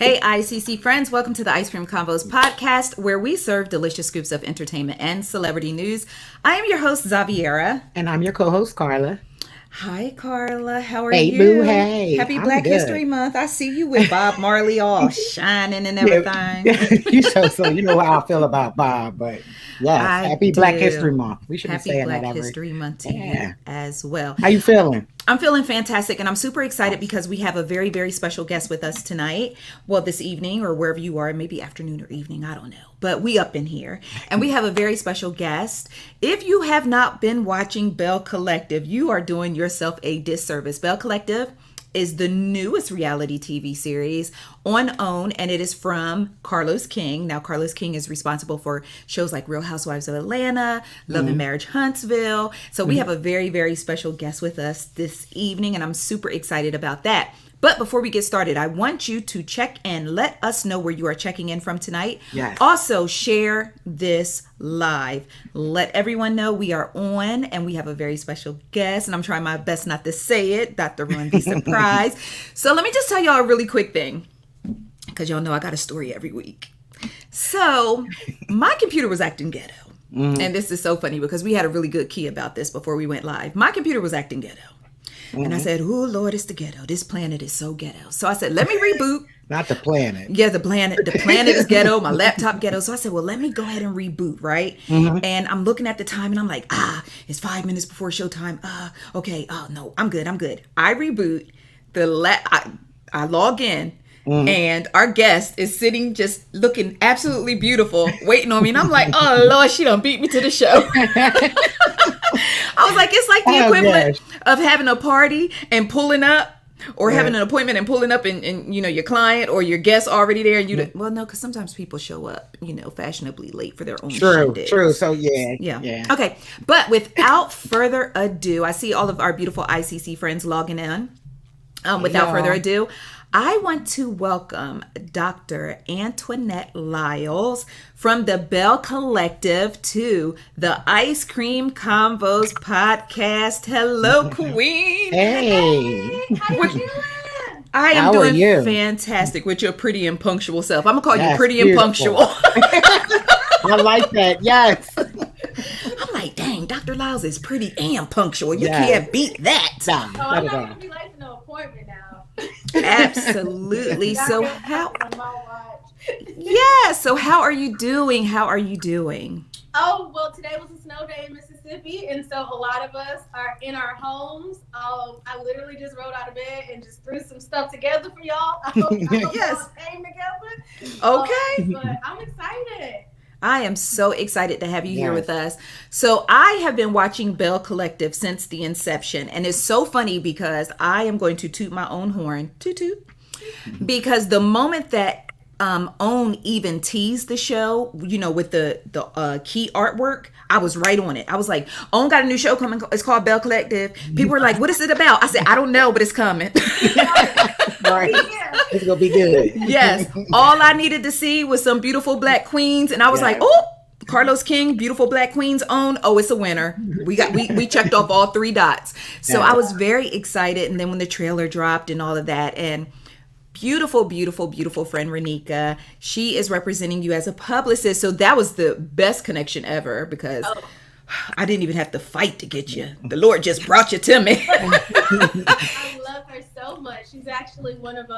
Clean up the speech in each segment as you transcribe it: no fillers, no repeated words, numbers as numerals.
Hey, ICC friends, welcome to the Ice Cream Convos Podcast, where we serve delicious scoops of entertainment and celebrity news. I am your host, Xaviera. And I'm your co-host, Karla. Hi, Karla. How are Hey, you? boo, hey. Happy I'm Black good. History Month. I see you with Bob Marley all shining and everything. You know how I feel about Bob, but yes, happy Black History Month. We should be saying Happy that Black History Month to you as well. How you feeling? I'm feeling fantastic, and I'm super excited because we have a very, very special guest with us tonight. Well, this evening or wherever you are, maybe afternoon or evening, I don't know. But we up in here, and we have a very special guest. If you have not been watching Belle Collective, you are doing yourself a disservice. Belle Collective is the newest reality TV series on OWN, and it is from Carlos King. Now, Carlos King is responsible for shows like Real Housewives of Atlanta, Love and Marriage Huntsville. So we have a very, very special guest with us this evening, and I'm super excited about that. But before we get started, I want you to check and let us know where you are checking in from tonight. Yes. Also, share this live. Let everyone know we are on and we have a very special guest. And I'm trying my best not to say it, not to ruin the surprise. So let me just tell y'all a really quick thing, because y'all know I got a story every week. So my computer was acting ghetto. And this is so funny because we had a really good key about this before we went live. My computer was acting ghetto. And I said, oh, Lord, it's the ghetto. This planet is so ghetto. So I said, let me reboot. Not the planet. Yeah, the planet is ghetto. My laptop ghetto. So I said, well, let me go ahead and reboot, right? And I'm looking at the time and I'm like, it's 5 minutes before showtime. Okay. Oh, no, I'm good. I reboot. I log in. And our guest is sitting just looking absolutely beautiful, waiting on me. And I'm like, oh, Lord, she done beat me to the show. I was like, it's like the equivalent of having a party and pulling up, or having an appointment and pulling up and you know, your client or your guest already there. And well, no, because sometimes people show up, you know, fashionably late for their own shindigs. True. So yeah. Okay. But without further ado, I see all of our beautiful ICC friends logging in. Without further ado, I want to welcome Dr. Antoinette Liles from the Belle Collective to the Ice Cream Convos Podcast. Hello, Queen. Hey. How you doing? I am How are doing you? Fantastic with your pretty and punctual self. I'm going to call you pretty beautiful. and punctual. I like that. Yes. I'm like, dang, Dr. Liles is pretty and punctual. You Yes. can't beat that. Nah, I'm not at not all. gonna be late for no appointment now. Absolutely. So how? On my watch. Yeah. So how are you doing? Oh well, today was a snow day in Mississippi, and so a lot of us are in our homes. I literally just rolled out of bed and just threw some stuff together for y'all. I hope Yes. y'all came together. Okay. But I'm excited. I am so excited to have you here Yes. with us. So I have been watching Belle Collective since the inception. And it's so funny because I am going to toot my own horn. Toot toot. Because the moment that OWN even teased the show, you know, with the key artwork, I was right on it. I was like, OWN got a new show coming. It's called Belle Collective. People were like, what is it about? I said, I don't know, but it's coming. Right. Yeah. It's going to be good. Yes. All I needed to see was some beautiful black queens. And I was like, oh, Carlos King, beautiful black queens OWN. Oh, it's a winner. We checked off all 3 dots. So I was very excited. And then when the trailer dropped and all of that, and beautiful, beautiful, beautiful friend Renika, she is representing you as a publicist. So that was the best connection ever because I didn't even have to fight to get you. The Lord just brought you to me. I love her so much. She's actually one of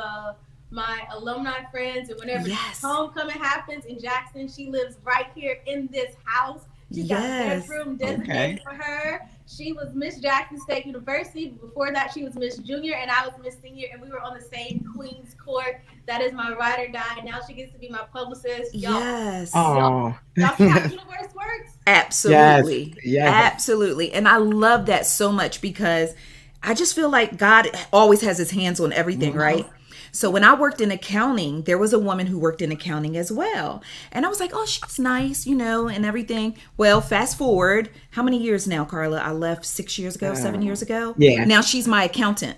my alumni friends, and whenever homecoming happens in Jackson, she lives right here in this house. She's got a bedroom designated for her. She was Miss Jackson State University. Before that, she was Miss Junior, and I was Miss Senior, and we were on the same Queen's Court. That is my ride or die. Now she gets to be my publicist. Yes. Oh. Y'all see how the universe works? Absolutely. Yes. Absolutely. And I love that so much because I just feel like God always has his hands on everything, right? So when I worked in accounting, there was a woman who worked in accounting as well. And I was like, oh, she's nice, you know, and everything. Well, fast forward, how many years now, Karla? I left 6 years ago, 7 years ago. Yeah. Now she's my accountant.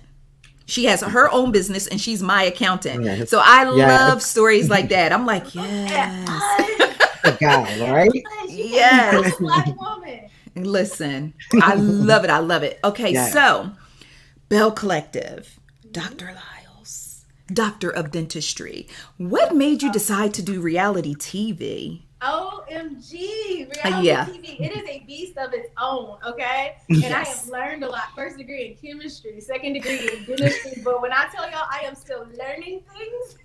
She has her own business and she's my accountant. Yes. So I love stories like that. I'm like, yes. The guy, right? Yes. Black woman. Listen, I love it. I love it. Okay, Yes. so Belle Collective, Dr. Liles. doctor of dentistry. What made you decide to do reality TV? OMG, reality TV, it is a beast of its own, okay? And I have learned a lot. First degree in chemistry, second degree in dentistry, but when I tell y'all I am still learning things.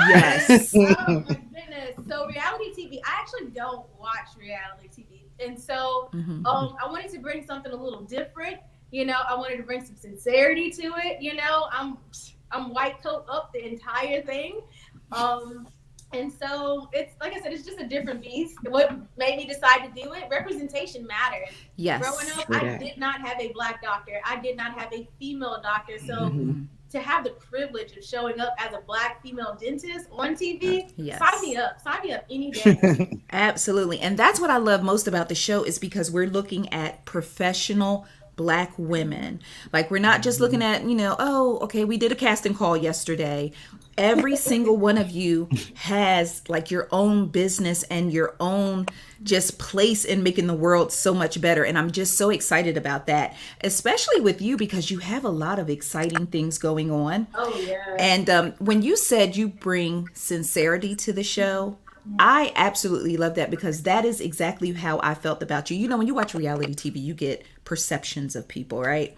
Yes. Oh my goodness. So reality TV, I actually don't watch reality TV. And so I wanted to bring something a little different. You know, I wanted to bring some sincerity to it. You know, I'm white coat up the entire thing. And so it's, like I said, it's just a different beast. What made me decide to do it? Representation matters. Yes. Growing up, I did not have a Black doctor. I did not have a female doctor. So to have the privilege of showing up as a Black female dentist on TV, sign me up any day. Absolutely. And that's what I love most about the show, is because we're looking at professional Black women. Like, we're not just looking at, you know, oh, okay, we did a casting call yesterday. Every single one of you has like your own business and your own just place in making the world so much better. And I'm just so excited about that, especially with you, because you have a lot of exciting things going on. Oh, yeah. And when you said you bring sincerity to the show, I absolutely love that, because that is exactly how I felt about you. You know, when you watch reality TV, you get perceptions of people, right?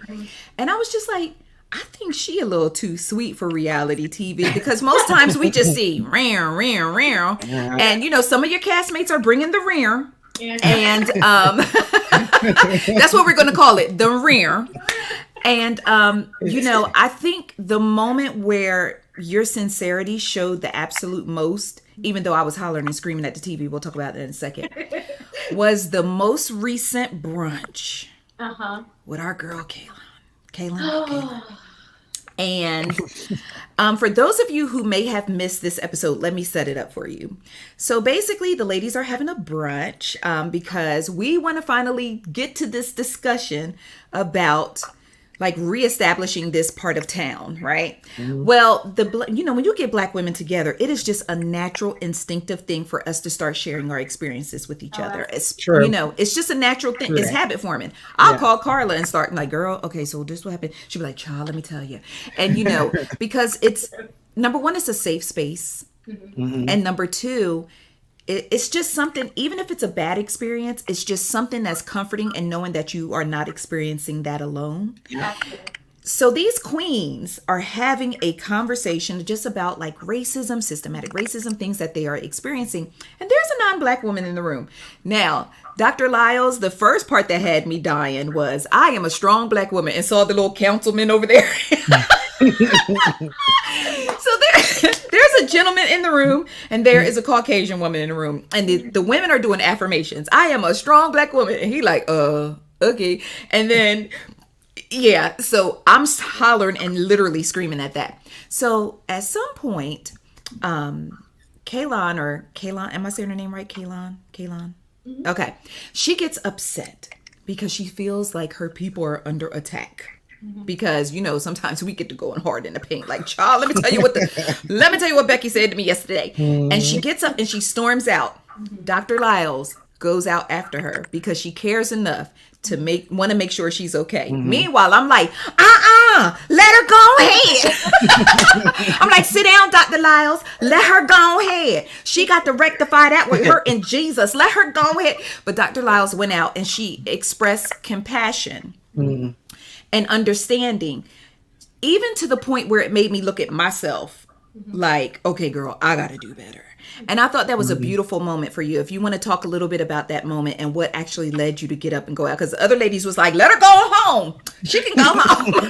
And I was just like, I think she a little too sweet for reality TV, because most times we just see rear, and you know, some of your castmates are bringing the rear, and that's what we're going to call it, the rear. And you know, I think the moment where your sincerity showed the absolute most, even though I was hollering and screaming at the TV, we'll talk about that in a second, was the most recent brunch with our girl Kaylin. And for those of you who may have missed this episode, let me set it up for you. So basically, the ladies are having a brunch because we want to finally get to this discussion about like reestablishing this part of town, right? Well, you know, when you get Black women together, it is just a natural, instinctive thing for us to start sharing our experiences with each other. It's true. You know, it's just a natural thing. It's habit forming. I'll call Karla and start like, girl, okay, so this what happened. She'll be like, child, let me tell you. And you know, because it's, number one, it's a safe space. And number two, it's just something, even if it's a bad experience, it's just something that's comforting, and knowing that you are not experiencing that alone. So these queens are having a conversation just about like racism, systematic racism, things that they are experiencing. And there's a non-Black woman in the room. Now, Dr. Liles, the first part that had me dying was, I am a strong Black woman, and saw the little councilman over there. So there's a gentleman in the room, and there is a Caucasian woman in the room, and the women are doing affirmations. I am a strong Black woman, and he like, okay. And then, so I'm hollering and literally screaming at that. So at some point, Kaylin, am I saying her name right? Kaylin. Okay. She gets upset because she feels like her people are under attack. Because, you know, sometimes we get to going hard in the paint. Like, child, let me tell you what Becky said to me yesterday. And she gets up and she storms out. Dr. Liles goes out after her because she cares enough to want to make sure she's okay. Meanwhile, I'm like, let her go ahead. I'm like, sit down, Dr. Liles. Let her go ahead. She got to rectify that with her and Jesus. Let her go ahead. But Dr. Liles went out and she expressed compassion. And understanding, even to the point where it made me look at myself like, okay, girl, I got to do better. And I thought that was a beautiful moment for you. If you want to talk a little bit about that moment and what actually led you to get up and go out, because the other ladies was like, let her go home. She can go home.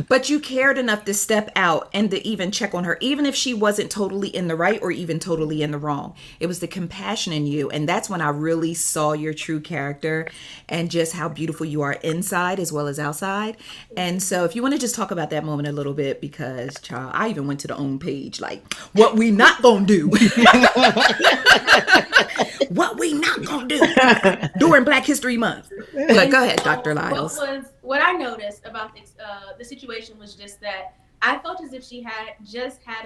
But you cared enough to step out and to even check on her, even if she wasn't totally in the right or even totally in the wrong. It was the compassion in you. And that's when I really saw your true character and just how beautiful you are inside as well as outside. And so if you want to just talk about that moment a little bit, because, child, I even went to the own page, like, what we not going to do. What we not gonna do during Black History Month. But go ahead, Dr. Liles. What I noticed about the situation was just that I felt as if she had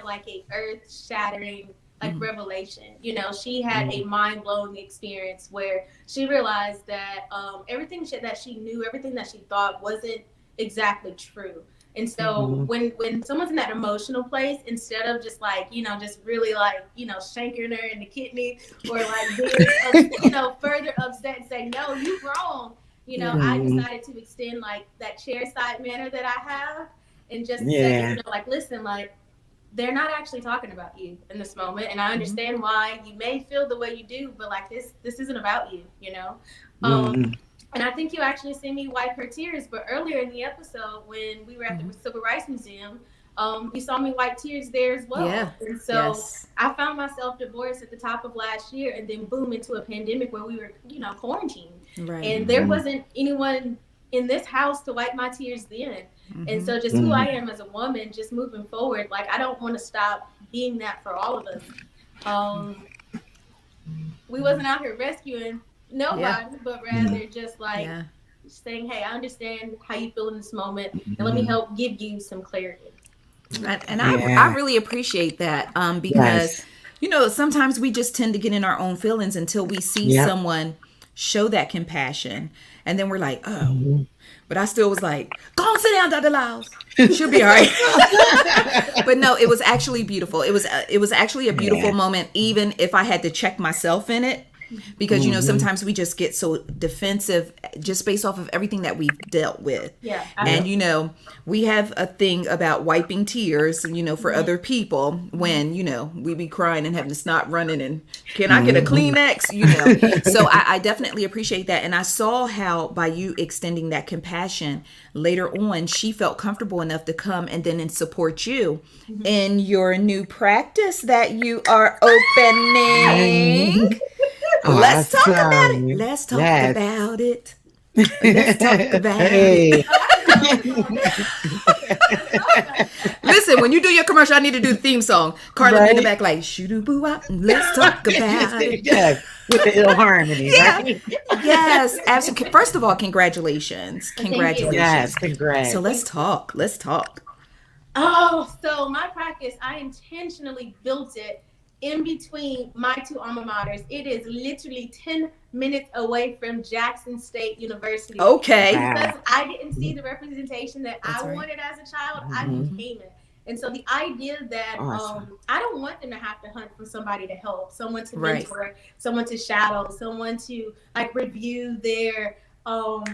like a earth-shattering revelation. You know, she had a mind-blowing experience where she realized that everything that she knew, everything that she thought wasn't exactly true. And so when someone's in that emotional place, instead of just like, just really like, shanking her in the kidney or like being, further upset and say, no, you're wrong. I decided to extend like that chair side manner that I have and just say, like, listen, like, they're not actually talking about you in this moment. And I understand why you may feel the way you do, but like this isn't about you, And I think you actually see me wipe her tears, but earlier in the episode when we were at the Civil Rights Museum, you saw me wipe tears there as well. Yeah. And so I found myself divorced at the top of last year and then boom into a pandemic where we were, quarantined. Right. And there wasn't anyone in this house to wipe my tears then. And so just who I am as a woman, just moving forward, like I don't want to stop being that for all of us. We wasn't out here rescuing nobody, but rather just like saying, hey, I understand how you feel in this moment and let me help give you some clarity. And I really appreciate that because, sometimes we just tend to get in our own feelings until we see someone show that compassion. And then we're like, oh, but I still was like, go on, sit down, Dr. Liles. She'll be all right. But no, it was actually beautiful. It was actually a beautiful moment, even if I had to check myself in it. Because, sometimes we just get so defensive just based off of everything that we've dealt with. Yeah. And, we have a thing about wiping tears, for other people when, we be crying and having the snot running and can I get a Kleenex? So I definitely appreciate that. And I saw how by you extending that compassion later on, she felt comfortable enough to come and then support you in your new practice that you are opening. Let's talk about it. Let's talk about it. Let's talk about it. Listen, when you do your commercial, I need to do the theme song. Karla in the back like, shoo-doo-boo-wop. Let's talk about it. Yes, with the ill harmony. Right? Yes, absolutely. First of all, congratulations. Congratulations. Yes, congrats. So let's talk. Oh, so my practice, I intentionally built it in between my two alma maters. It is literally 10 minutes away from Jackson State University. Okay. Because I didn't see the representation that I wanted as a child, I became it. And so the idea that I don't want them to have to hunt for somebody to help, someone to mentor, someone to shadow, someone to like review their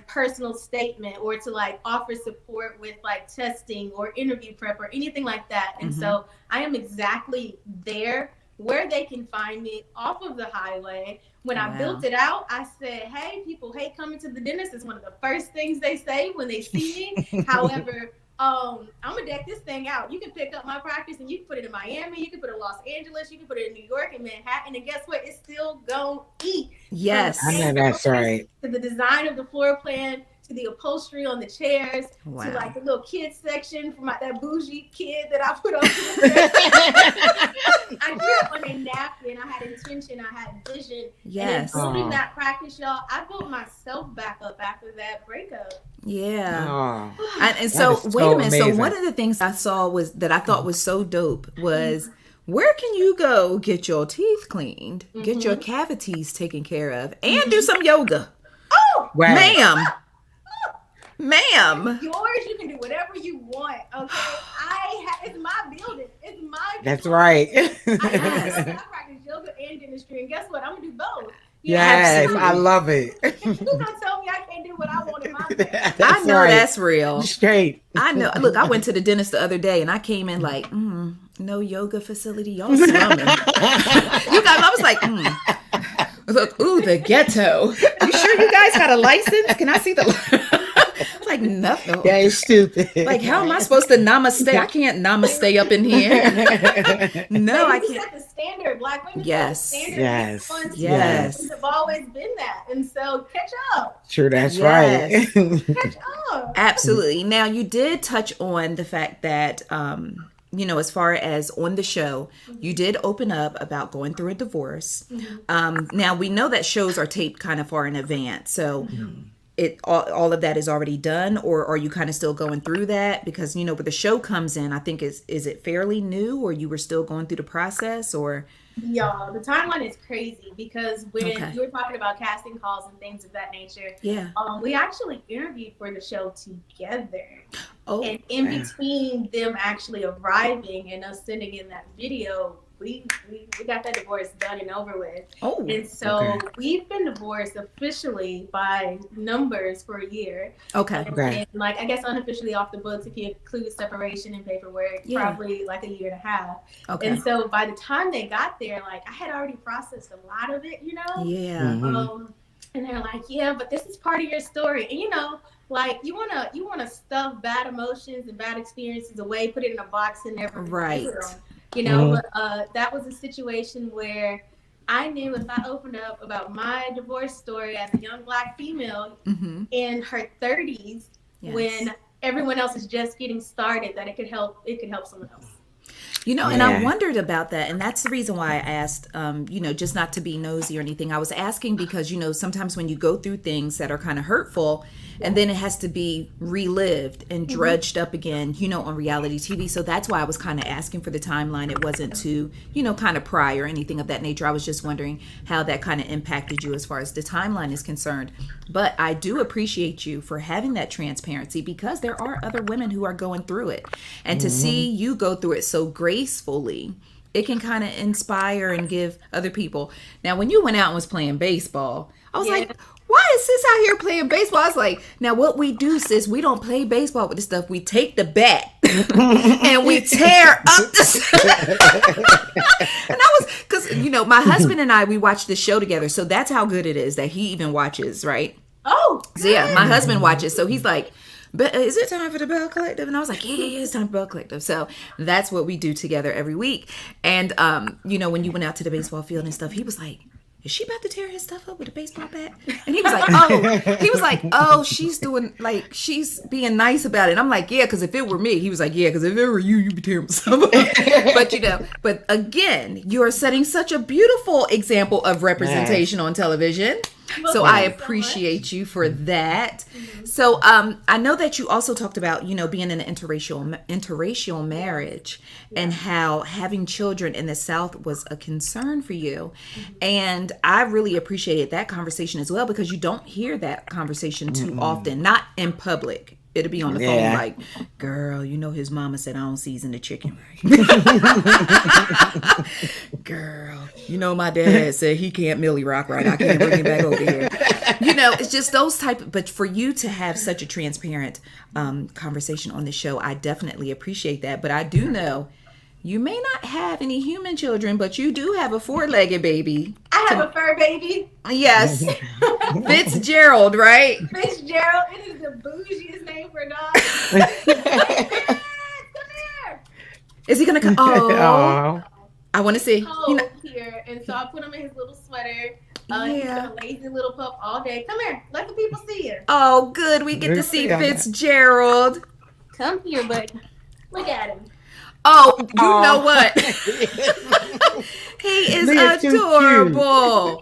personal statement or to like offer support with like testing or interview prep or anything like that. And so I am exactly there where they can find me off of the highway. When I built it out, I said, hey, people hate coming to the dentist. It's one of the first things they say when they see me. However, I'm gonna deck this thing out. You can pick up my practice and you can put it in Miami, you can put it in Los Angeles, you can put it in New York and Manhattan, and guess what? It's still gonna eat. Yes, I know that's right. To the design of the floor plan, to the upholstery on the chairs, to like the little kids section for that bougie kid that I put on. I grew up on a napkin. I had intention. I had vision. Yes. And in building that practice, y'all, I built myself back up after that breakup. Yeah. And so wait a minute. Amazing. So one of the things I saw was that I thought was so dope was where can you go get your teeth cleaned, get your cavities taken care of, and do some yoga? Oh, ma'am. Ma'am, yours, you can do whatever you want. Okay, it's my building. It's my. That's right. I practice yoga and dentistry, and guess what? I'm gonna do both. Yes, I love it. Who's gonna tell me I can't do what I want in my life? I know that's real. Straight. I know. Look, I went to the dentist the other day, and I came in like, no yoga facility. Y'all slumming. I was like, Look, the ghetto. You sure you guys got a license? Can I see the? Like nothing. That is stupid. Like how am I supposed to namaste? I can't namaste up in here. No, I can't. Set the standard. Black women. Yes. Yes. Have always been that, and so catch up. Sure, that's right. Catch up. Absolutely. Now you did touch on the fact that as far as on the show, you did open up about going through a divorce. Now we know that shows are taped kind of far in advance, so. All of that is already done, or are you kind of still going through that? Because where the show comes in, I think is it fairly new, or you were still going through the process, or Y'all, the timeline is crazy because when you were talking about casting calls and things of that nature, we actually interviewed for the show together. And in between them actually arriving and us sending in that video, we got that divorce done and over with. And so we've been divorced officially by numbers for a year. And like, I guess unofficially off the books, if you include separation and paperwork, probably like a year and a half. And so by the time they got there, like, I had already processed a lot of it, you know? And they're like, yeah, but this is part of your story. And, you know, like, you wanna stuff bad emotions and bad experiences away, put it in a box and never reveal them. You know, but that was a situation where I knew if I opened up about my divorce story as a young Black female in her 30s, when everyone else is just getting started, that it could help someone else. You know, and I wondered about that. And that's the reason why I asked, you know, just not to be nosy or anything. I was asking because, you know, sometimes when you go through things that are kind of hurtful and then it has to be relived and dredged up again, you know, on reality TV. So that's why I was kind of asking for the timeline. It wasn't to, you know, kind of pry or anything of that nature. I was just wondering how that kind of impacted you as far as the timeline is concerned. But I do appreciate you for having that transparency because there are other women who are going through it. And to see you go through it so gracefully, it can kind of inspire and give other people. Now, when you went out and was playing baseball, I was like, why is sis out here playing baseball? I was like, now what we do, sis, we don't play baseball with this stuff. We take the bat and we tear up the stuff. And I was, because, you know, my husband and I, we watched the show together. So that's how good it is that he even watches, right? So yeah, my husband watches. So he's like, but is it time for the Belle Collective? And I was like, yeah, it's time for Belle Collective. So that's what we do together every week. And, you know, when you went out to the baseball field and stuff, he was like, is she about to tear his stuff up with a baseball bat? And he was like, oh, she's doing, like, she's being nice about it. And I'm like, yeah, because if it were me, he was like, yeah, because if it were you, you'd be tearing stuff up. But, you know, but again, you are setting such a beautiful example of representation on television. So I appreciate you for that. So I know that you also talked about, you know, being in an interracial marriage and how having children in the South was a concern for you. And I really appreciated that conversation as well because you don't hear that conversation too often, not in public. It'll be on the phone like, girl, you know his mama said I don't season the chicken right. Girl, you know my dad said he can't Millie Rock right. I can't bring him back over here. You know, it's just those type. But for you to have such a transparent conversation on the show, I definitely appreciate that. But I do know you may not have any human children, but you do have a 4-legged baby. I have a fur baby. Yes. Fitzgerald, right? Fitzgerald. It is the bougiest name for a dog. Come here. Is he going to come? Oh. I want to see. Here. And so I put him in his little sweater. He's a lazy little pup all day. Come here. Let the people see you. Oh, good. We get to see Fitzgerald. Come here, buddy. Look at him. Oh, you know what? He is adorable.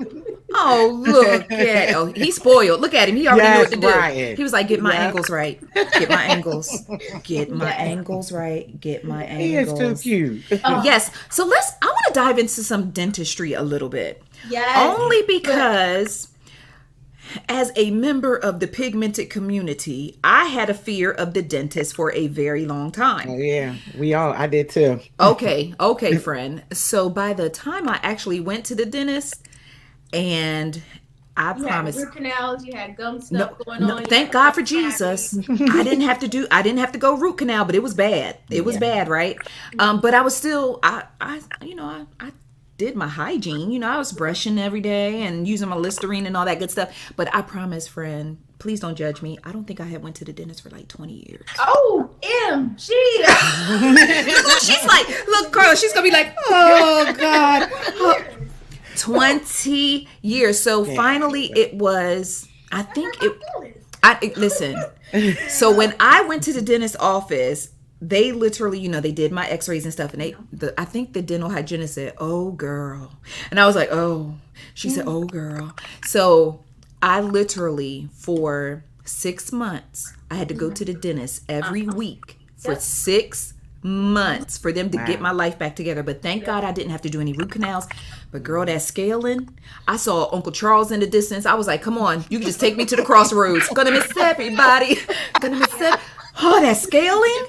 Oh, look at Oh, he's spoiled. Look at him. He already knew what to do. Right. He was like, get my ankles right. Get my ankles. Get my ankles right. Get my ankles. He is too cute. Yes. So I want to dive into some dentistry a little bit. Yes. Only because as a member of the pigmented community, I had a fear of the dentist for a very long time. Oh, yeah, I did too. Okay, friend. So by the time I actually went to the dentist, and I promise, root canals, you had gum stuff going on. Thank God for Jesus. I didn't have to go root canal, but it was bad. It was bad, right? But I was still, I did my hygiene. You know, I was brushing every day and using my Listerine and all that good stuff. But I promise, friend, please don't judge me. I don't think I had went to the dentist for like 20 years. Oh, MG. She's like, look, Karla, she's going to be like, oh, God. 20 years. So finally it was, I think listen. So when I went to the dentist's office, they literally, you know, they did my x-rays and stuff. And I think the dental hygienist said, oh, girl. And I was like, oh. She said, oh, girl. So I literally, for 6 months, I had to go to the dentist every week for 6 months for them to get my life back together. But thank God I didn't have to do any root canals. But girl, that scaling, I saw Uncle Charles in the distance. I was like, come on, you can just take me to the crossroads. Gonna miss everybody. Gonna miss everybody. Oh, that scaling.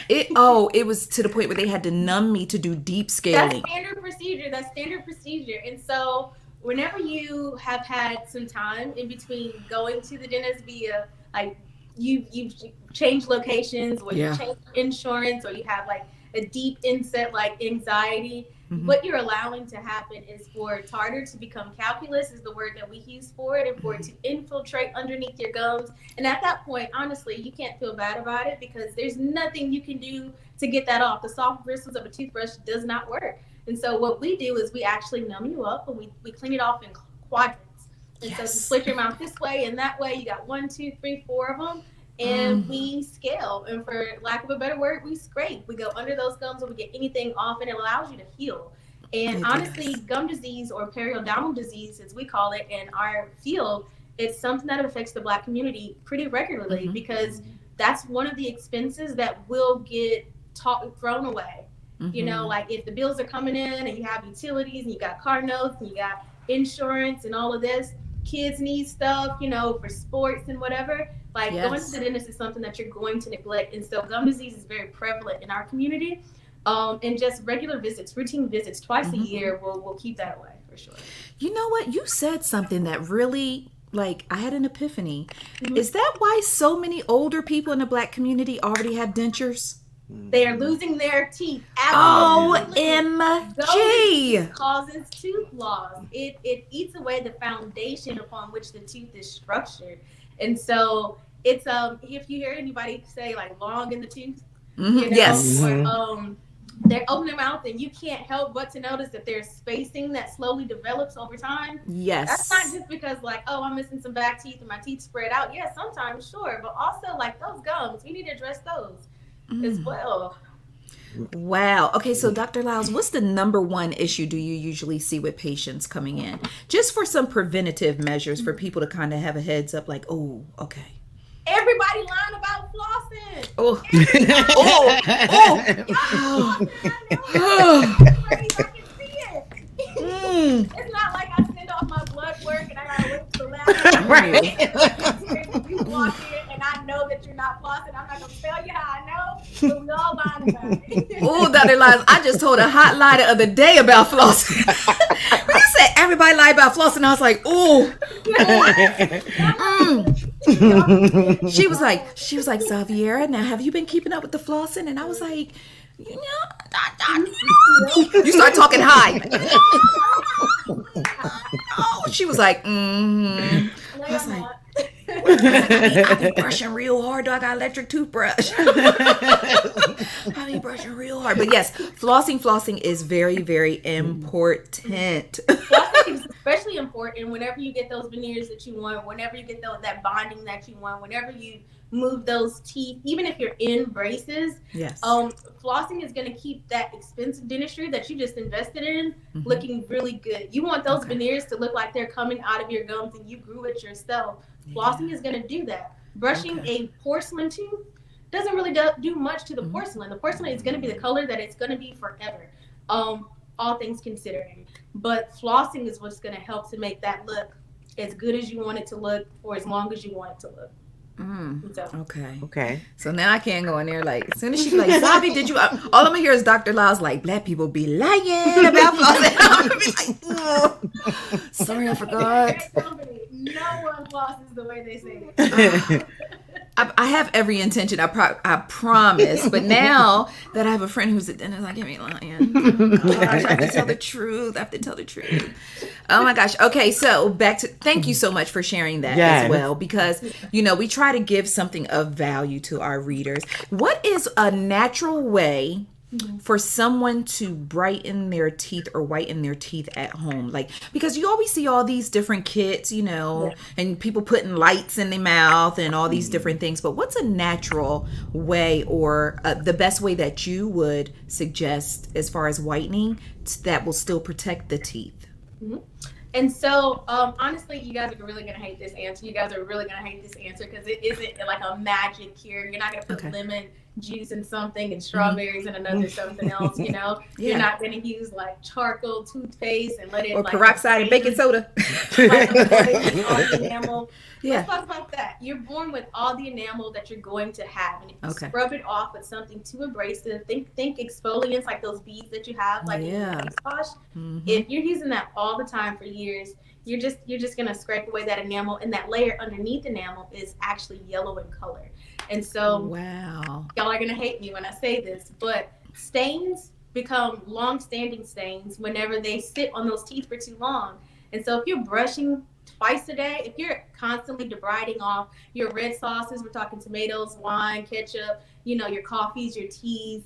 It was to the point where they had to numb me to do deep scaling. That's standard procedure. And so whenever you have had some time in between going to the dentist via like you've changed locations, or you changed insurance, or you have like a deep inset like anxiety, what you're allowing to happen is for tartar to become calculus, is the word that we use for it, and for it to infiltrate underneath your gums. And at that point, honestly, you can't feel bad about it because there's nothing you can do to get that off. The soft bristles of a toothbrush does not work. And so what we do is we actually numb you up, and we clean it off in quadrants. And so you split your mouth this way and that way. You got 1, 2, 3, 4 of them. And we scale. And for lack of a better word, we scrape. We go under those gums and we get anything off, and it allows you to heal. And honestly, gum disease, or periodontal disease, as we call it in our field, it's something that affects the Black community pretty regularly because that's one of the expenses that will get thrown away. You know, like if the bills are coming in and you have utilities and you got car notes and you got insurance and all of this, kids need stuff, you know, for sports and whatever. Like going to the dentist is something that you're going to neglect. And so gum disease is very prevalent in our community. And just regular visits, routine visits twice a year will keep that away for sure. You know what? You said something that really, like, I had an epiphany. Is that why so many older people in the Black community already have dentures? They are losing their teeth. OMG! Causes tooth loss. It eats away the foundation upon which the tooth is structured. And so it's if you hear anybody say like long in the tooth, you know, or they open their mouth and you can't help but to notice that there's spacing that slowly develops over time. Yes. That's not just because like, oh, I'm missing some back teeth and my teeth spread out. Yeah, sometimes, sure. But also like those gums, we need to address those as well. Wow. Okay, so Dr. Liles, what's the number one issue do you usually see with patients coming in? Just for some preventative measures for people to kind of have a heads up like, oh, okay. Everybody lying about flossing. Oh. It's not like I send off my blood work and I gotta wait till the last You walk in and I know that you're not flossing. I'm not gonna tell you how I know, but we all lying about it. Oh, Dr. Liles, I just told a hot lie the other day about flossing. When you said everybody lie about flossing, I was like, ooh. She was like, Xaviera, now have you been keeping up with the flossing? And I was like, you know, you start talking high. Oh, she was like, I was like, I be brushing real hard. Do I got electric toothbrush? I be brushing real hard. But yes, flossing is very, very important. Flossing is especially important whenever you get those veneers that you want, whenever you get that bonding that you want, whenever you move those teeth, even if you're in braces. Yes. Flossing is going to keep that expensive dentistry that you just invested in looking really good. You want those veneers to look like they're coming out of your gums and you grew it yourself. Flossing is going to do that. Brushing a porcelain tooth doesn't really do much to the porcelain. The porcelain is going to be the color that it's going to be forever, all things considering. But flossing is what's going to help to make that look as good as you want it to look for as long as you want it to look. Okay. So now I can't go in there like, as soon as she's like, Zavi, did you? All I'm gonna hear is Dr. Liles like, Black people be lying about flossing. I'm gonna be like, oh, sorry, I forgot. No one flosses the way they say it. I have every intention. I promise. But now that I have a friend who's a dentist, I can't be lying. Oh gosh, I have to tell the truth. Oh my gosh. Okay, so back to, thank you so much for sharing that as well, because, you know, we try to give something of value to our readers. What is a natural way for someone to brighten their teeth or whiten their teeth at home? Like, because you always see all these different kits, you know, and people putting lights in their mouth and all these different things. But what's a natural way or the best way that you would suggest as far as whitening that will still protect the teeth? And so, honestly, you guys are really going to hate this answer. Because it isn't like a magic cure. You're not going to put lemon juice and something and strawberries and another something else, you know. You're not going to use like charcoal toothpaste and let it or peroxide and baking soda. Enamel. Let's talk about that. You're born with all the enamel that you're going to have, and if you scrub it off with something too abrasive, think exfoliants like those beads that you have, like in your face wash. If you're using that all the time for years, you're just gonna scrape away that enamel, and that layer underneath enamel is actually yellow in color. And so, y'all are gonna hate me when I say this, but stains become long-standing stains whenever they sit on those teeth for too long. And so, if you're brushing twice a day, if you're constantly debriding off your red sauces, we're talking tomatoes, wine, ketchup, you know, your coffees, your teas,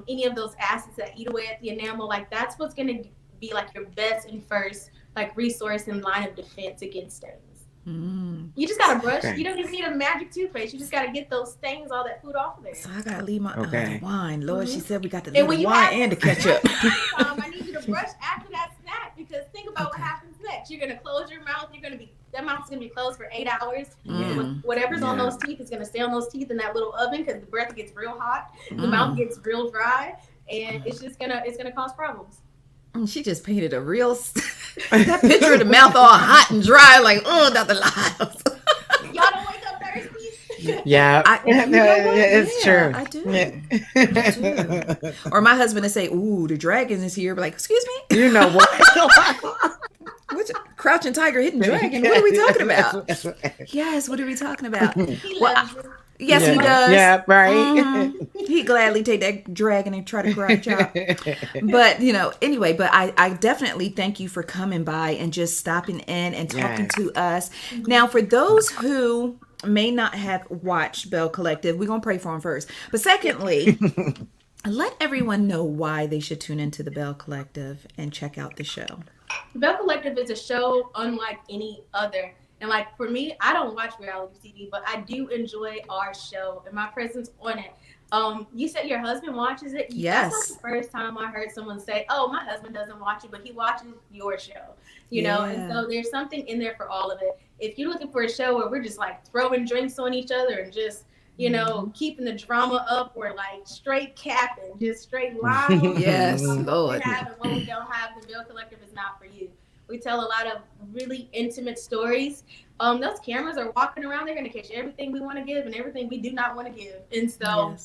any of those acids that eat away at the enamel, like that's what's going to be like your best and first like resource and line of defense against stains. You just gotta brush. You don't even need a magic toothpaste. You just gotta get those stains, all that food off of there. So I gotta leave my wine. Lord, she said we got to leave the wine and the ketchup. I need you to brush after that snack, because think about what happens next. You're gonna close your mouth. That mouth's gonna be closed for 8 hours. Whatever's on those teeth is gonna stay on those teeth in that little oven, because the breath gets real hot, the mouth gets real dry, and it's gonna cause problems. She just painted a real that picture of the mouth all hot and dry, like, oh, Dr. Liles. Y'all don't wake up thirsty? Yeah, it's true. I do. Or my husband would say, "Ooh, the dragon is here." But like, excuse me? You know what? What's Crouching Tiger, Hidden Dragon? What are we talking about? Yes, what are we talking about? Yes, he does. Yeah, right. He gladly take that dragon and try to crouch out. But, you know, anyway, but I definitely thank you for coming by and just stopping in and talking to us. Now, for those who may not have watched Belle Collective, we're going to pray for them first. But secondly, let everyone know why they should tune into the Belle Collective and check out the show. Belle Collective is a show unlike any other. And like for me, I don't watch reality TV, but I do enjoy our show and my presence on it. You said your husband watches it. Yes. That's not the first time I heard someone say, "Oh, my husband doesn't watch it, but he watches your show." You know, and so there's something in there for all of it. If you're looking for a show where we're just like throwing drinks on each other and just, you know, keeping the drama up, or like straight capping, just straight lying. Yes, Lord. Lord. What we have and what we don't have, the Belle Collective is not for you. We tell a lot of really intimate stories. Those cameras are walking around. They're going to catch everything we want to give and everything we do not want to give. And so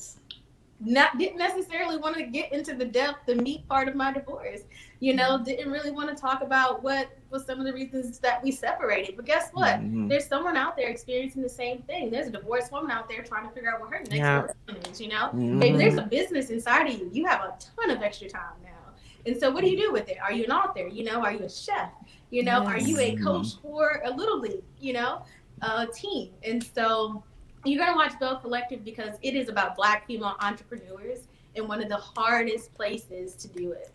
didn't necessarily want to get into the meat part of my divorce. You know, didn't really want to talk about what was some of the reasons that we separated. But guess what? There's someone out there experiencing the same thing. There's a divorced woman out there trying to figure out what her next person is, you know? Maybe there's a business inside of you. You have a ton of extra time now. And so what do you do with it? Are you an author? You know, are you a chef? You know, are you a coach for a little league, you know, team? And so you're going to watch Belle Collective because it is about Black female entrepreneurs in one of the hardest places to do it.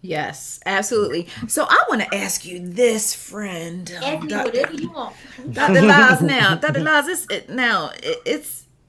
Yes, absolutely. So I want to ask you this, friend. Ask me whatever you want. Dr. Liles now. Dr. Liles,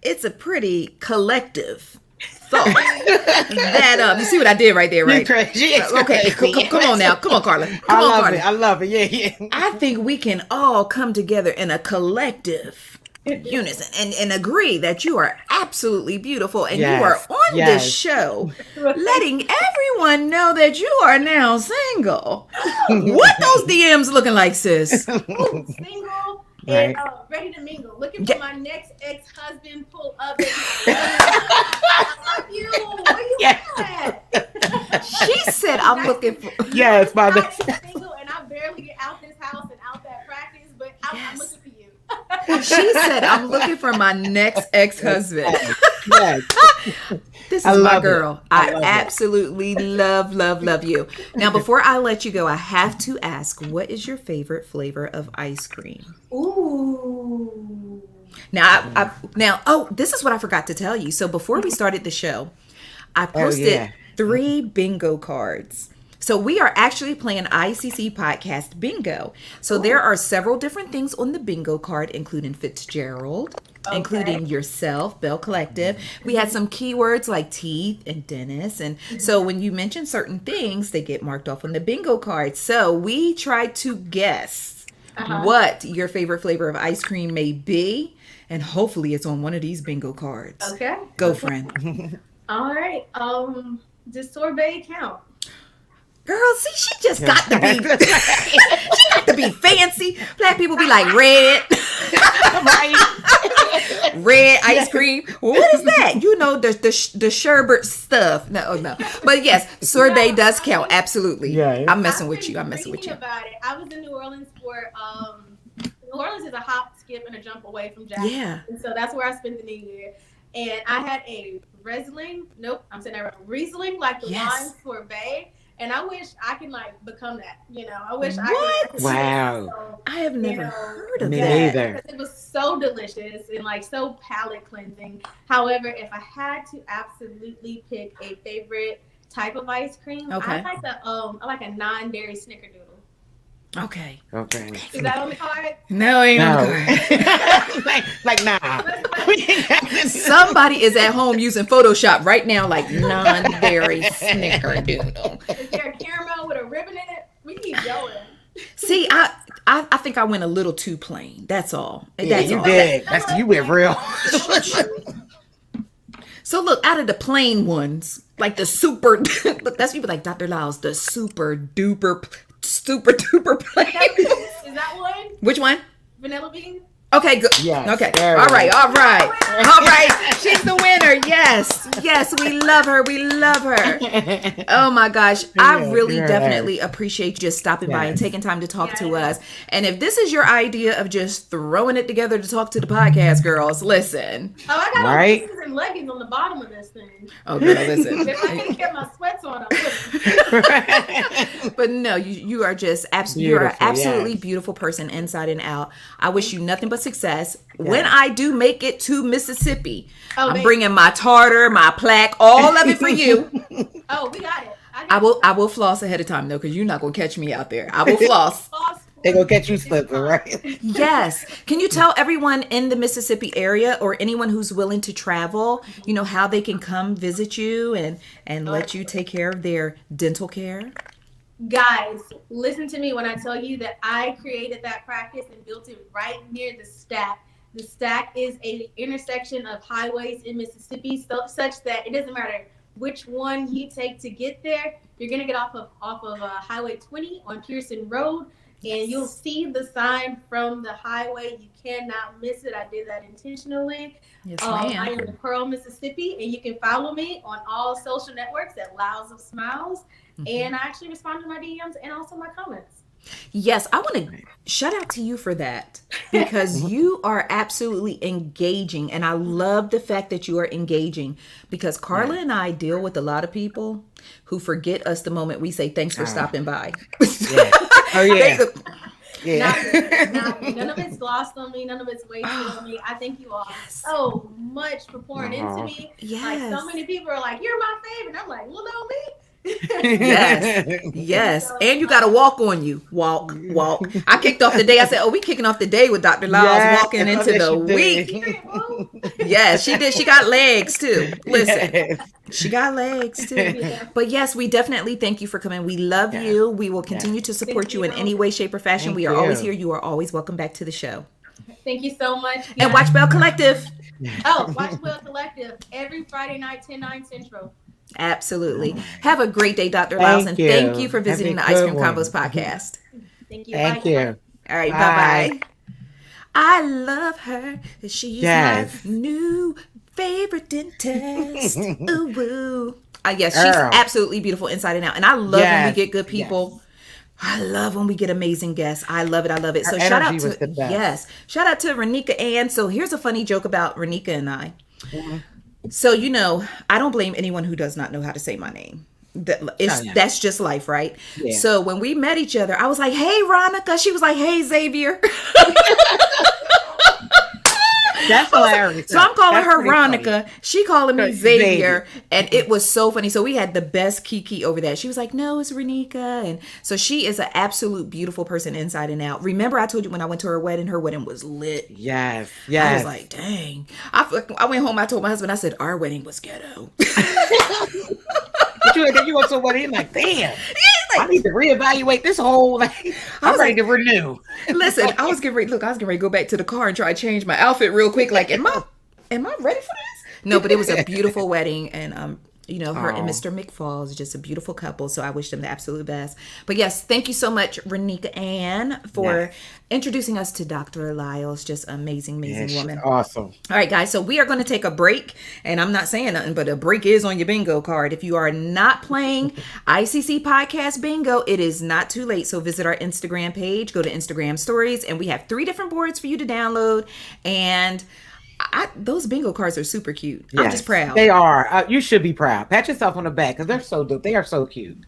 it's a pretty collective thought that you see what I did right there, right? Okay, come on now. Come on, Karla. I love it. Yeah. I think we can all come together in a collective unison and agree that you are absolutely beautiful, and you are on this show letting everyone know that you are now single. What those DMs looking like, sis? Single and ready to mingle. Looking for my next ex-husband. Pull up. I love you. Where you at? She said, "I'm looking for." Yes, my I'm single, and I barely get out this house and out that practice, but I'm looking for you. She said, "I'm looking for my next ex-husband." Yes. This is my girl. I absolutely love you. Now, before I let you go, I have to ask, what is your favorite flavor of ice cream? Ooh. Now, this is what I forgot to tell you. So before we started the show, I posted 3 bingo cards. So we are actually playing ICC Podcast bingo. So there are several different things on the bingo card, including Fitzgerald, including yourself, Belle Collective. We had some keywords like teeth and dentist. And so when you mention certain things, they get marked off on the bingo card. So we tried to guess what your favorite flavor of ice cream may be. And hopefully it's on one of these bingo cards. Okay. Go, friend. All right. Does sorbet count? Girl, see, she just got to be, she got to be fancy. Black people be like, red. Red ice cream. What is that? You know, the sherbet stuff. No. But yes, sorbet does count. Absolutely. Yeah. I'm messing with you. About it. I was in New Orleans for, New Orleans is a hop, skip, and a jump away from Jackson. Yeah. And so that's where I spent the New Year. And I had a Riesling, like the wine sorbet. And I wish I could like become that, you know. I wish I could. Wow. So, I have never heard of that. Me either. It was so delicious and like so palate cleansing. However, if I had to absolutely pick a favorite type of ice cream, I like a non-dairy snickerdoodle. Okay. Is that on the card? No, ain't on the card. like nah. Somebody is at home using Photoshop right now, like non-dairy snickerdoodle. Is there a caramel with a ribbon in it? We keep going. See, I think I went a little too plain. That's all. Yeah, you did. You went real. So look, out of the plain ones, like the super, look, that's people like Dr. Liles, the super duper plain. Is that one? Which one? Vanilla bean? Okay, good. Yes, okay. All right. She's the winner. Yes, we love her. Oh my gosh. I really definitely appreciate you just stopping by and taking time to talk to us. And if this is your idea of just throwing it together to talk to the podcast girls, listen. Oh, I got pieces and leggings on the bottom of this thing. Oh, girl, listen. If I can get my sweats on, I would. But no, you are just absolutely, you're an absolutely beautiful person inside and out. I wish you nothing but success. When I do make it to Mississippi, I'm bringing my tartar, my plaque, all of it for you. Oh, we got it. I will floss ahead of time though, because you're not gonna catch me out there. I will floss. They're gonna catch you slipping, right? Yes. Can you tell everyone in the Mississippi area or anyone who's willing to travel, you know, how they can come visit you and let you take care of their dental care? Guys, listen to me when I tell you that I created that practice and built it right near the Stack. The Stack is an intersection of highways in Mississippi, such that it doesn't matter which one you take to get there. You're gonna get off of Highway 20 on Pearson Road, and you'll see the sign from the highway. You cannot miss it. I did that intentionally. Yes, ma'am. I am in Pearl, Mississippi, and you can follow me on all social networks at Liles of Smiles. And I actually respond to my DMs and also my comments. Yes, I want to shout out to you for that because you are absolutely engaging. And I love the fact that you are engaging because Karla and I deal with a lot of people who forget us the moment we say thanks for stopping by. Oh, yeah. None of it's lost on me. None of it's wasted on me. I thank you all so much for pouring into me. Yes. Like so many people are like, "You're my favorite." I'm like, "Well, no, me." Yes. And you got to walk on you. Walk. I kicked off the day. I said, we kicking off the day with Dr. Liles walking into the week. Yes, she did. She got legs too. Listen, she got legs too. But yes, we definitely thank you for coming. We love you. We will continue to support you in any way, shape, or fashion. We are always here. You are always welcome back to the show. Thank you so much. And watch Belle Collective. Watch Belle Collective every Friday night, 10/9 Central. Absolutely. Have a great day, Dr. Liles, and thank you for visiting the Ice Cream Convos Podcast. Thank you. Thank you. All right, bye-bye. I love her. She's my new favorite dentist. Ooh, woo. Yes, she's absolutely beautiful inside and out. And I love when we get good people. I love when we get amazing guests. I love it. So shout out to shout out to Renika Ann. So here's a funny joke about Renika and I. Mm-hmm. So, you know, I don't blame anyone who does not know how to say my name. That's just life, right? Yeah. So when we met each other, I was like, "Hey, Ronica." She was like, "Hey, Xavier." That's hilarious. So I'm calling her Ronica. Funny. She calling me Xavier. And it was so funny. So we had the best kiki over that. She was like, "No, it's Renika." And so she is an absolute beautiful person inside and out. Remember I told you when I went to her wedding was lit. Yes. I was like, dang. I went home. I told my husband, I said, our wedding was ghetto. But you went to a wedding, like, damn. I need to reevaluate this whole, I'm ready to renew. Listen, I was getting ready to go back to the car and try to change my outfit real quick. Like, am I ready for this? No, but it was a beautiful wedding, and her and Mr. McFall is just a beautiful couple, so I wish them the absolute best. But yes, thank you so much, Renika Ann, for introducing us to Dr. Liles. Just amazing woman. Awesome. All right, guys, so we are going to take a break, and I'm not saying nothing, but a break is on your bingo card. If you are not playing ICC Podcast Bingo, it is not too late. So visit our Instagram page, go to Instagram Stories, and we have 3 different boards for you to download, and those bingo cards are super cute. Yes, I'm just proud. They are. You should be proud. Pat yourself on the back because they're so dope. They are so cute.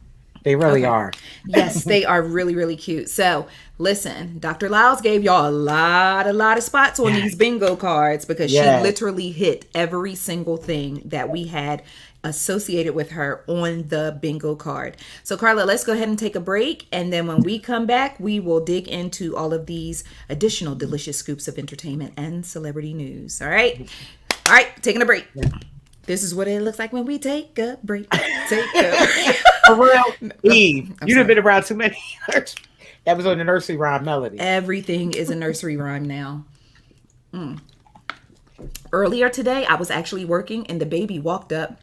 They really are. Yes, they are really, really cute. So listen, Dr. Liles gave y'all a lot of spots on these bingo cards because she literally hit every single thing that we had associated with her on the bingo card. So Karla, let's go ahead and take a break, and then when we come back, we will dig into all of these additional delicious scoops of entertainment and celebrity news. All right, taking a break. This is what it looks like when we take a break. For real, Eve, you done been around too many. That was on the nursery rhyme melody. Everything is a nursery rhyme now. Earlier today, I was actually working, and the baby walked up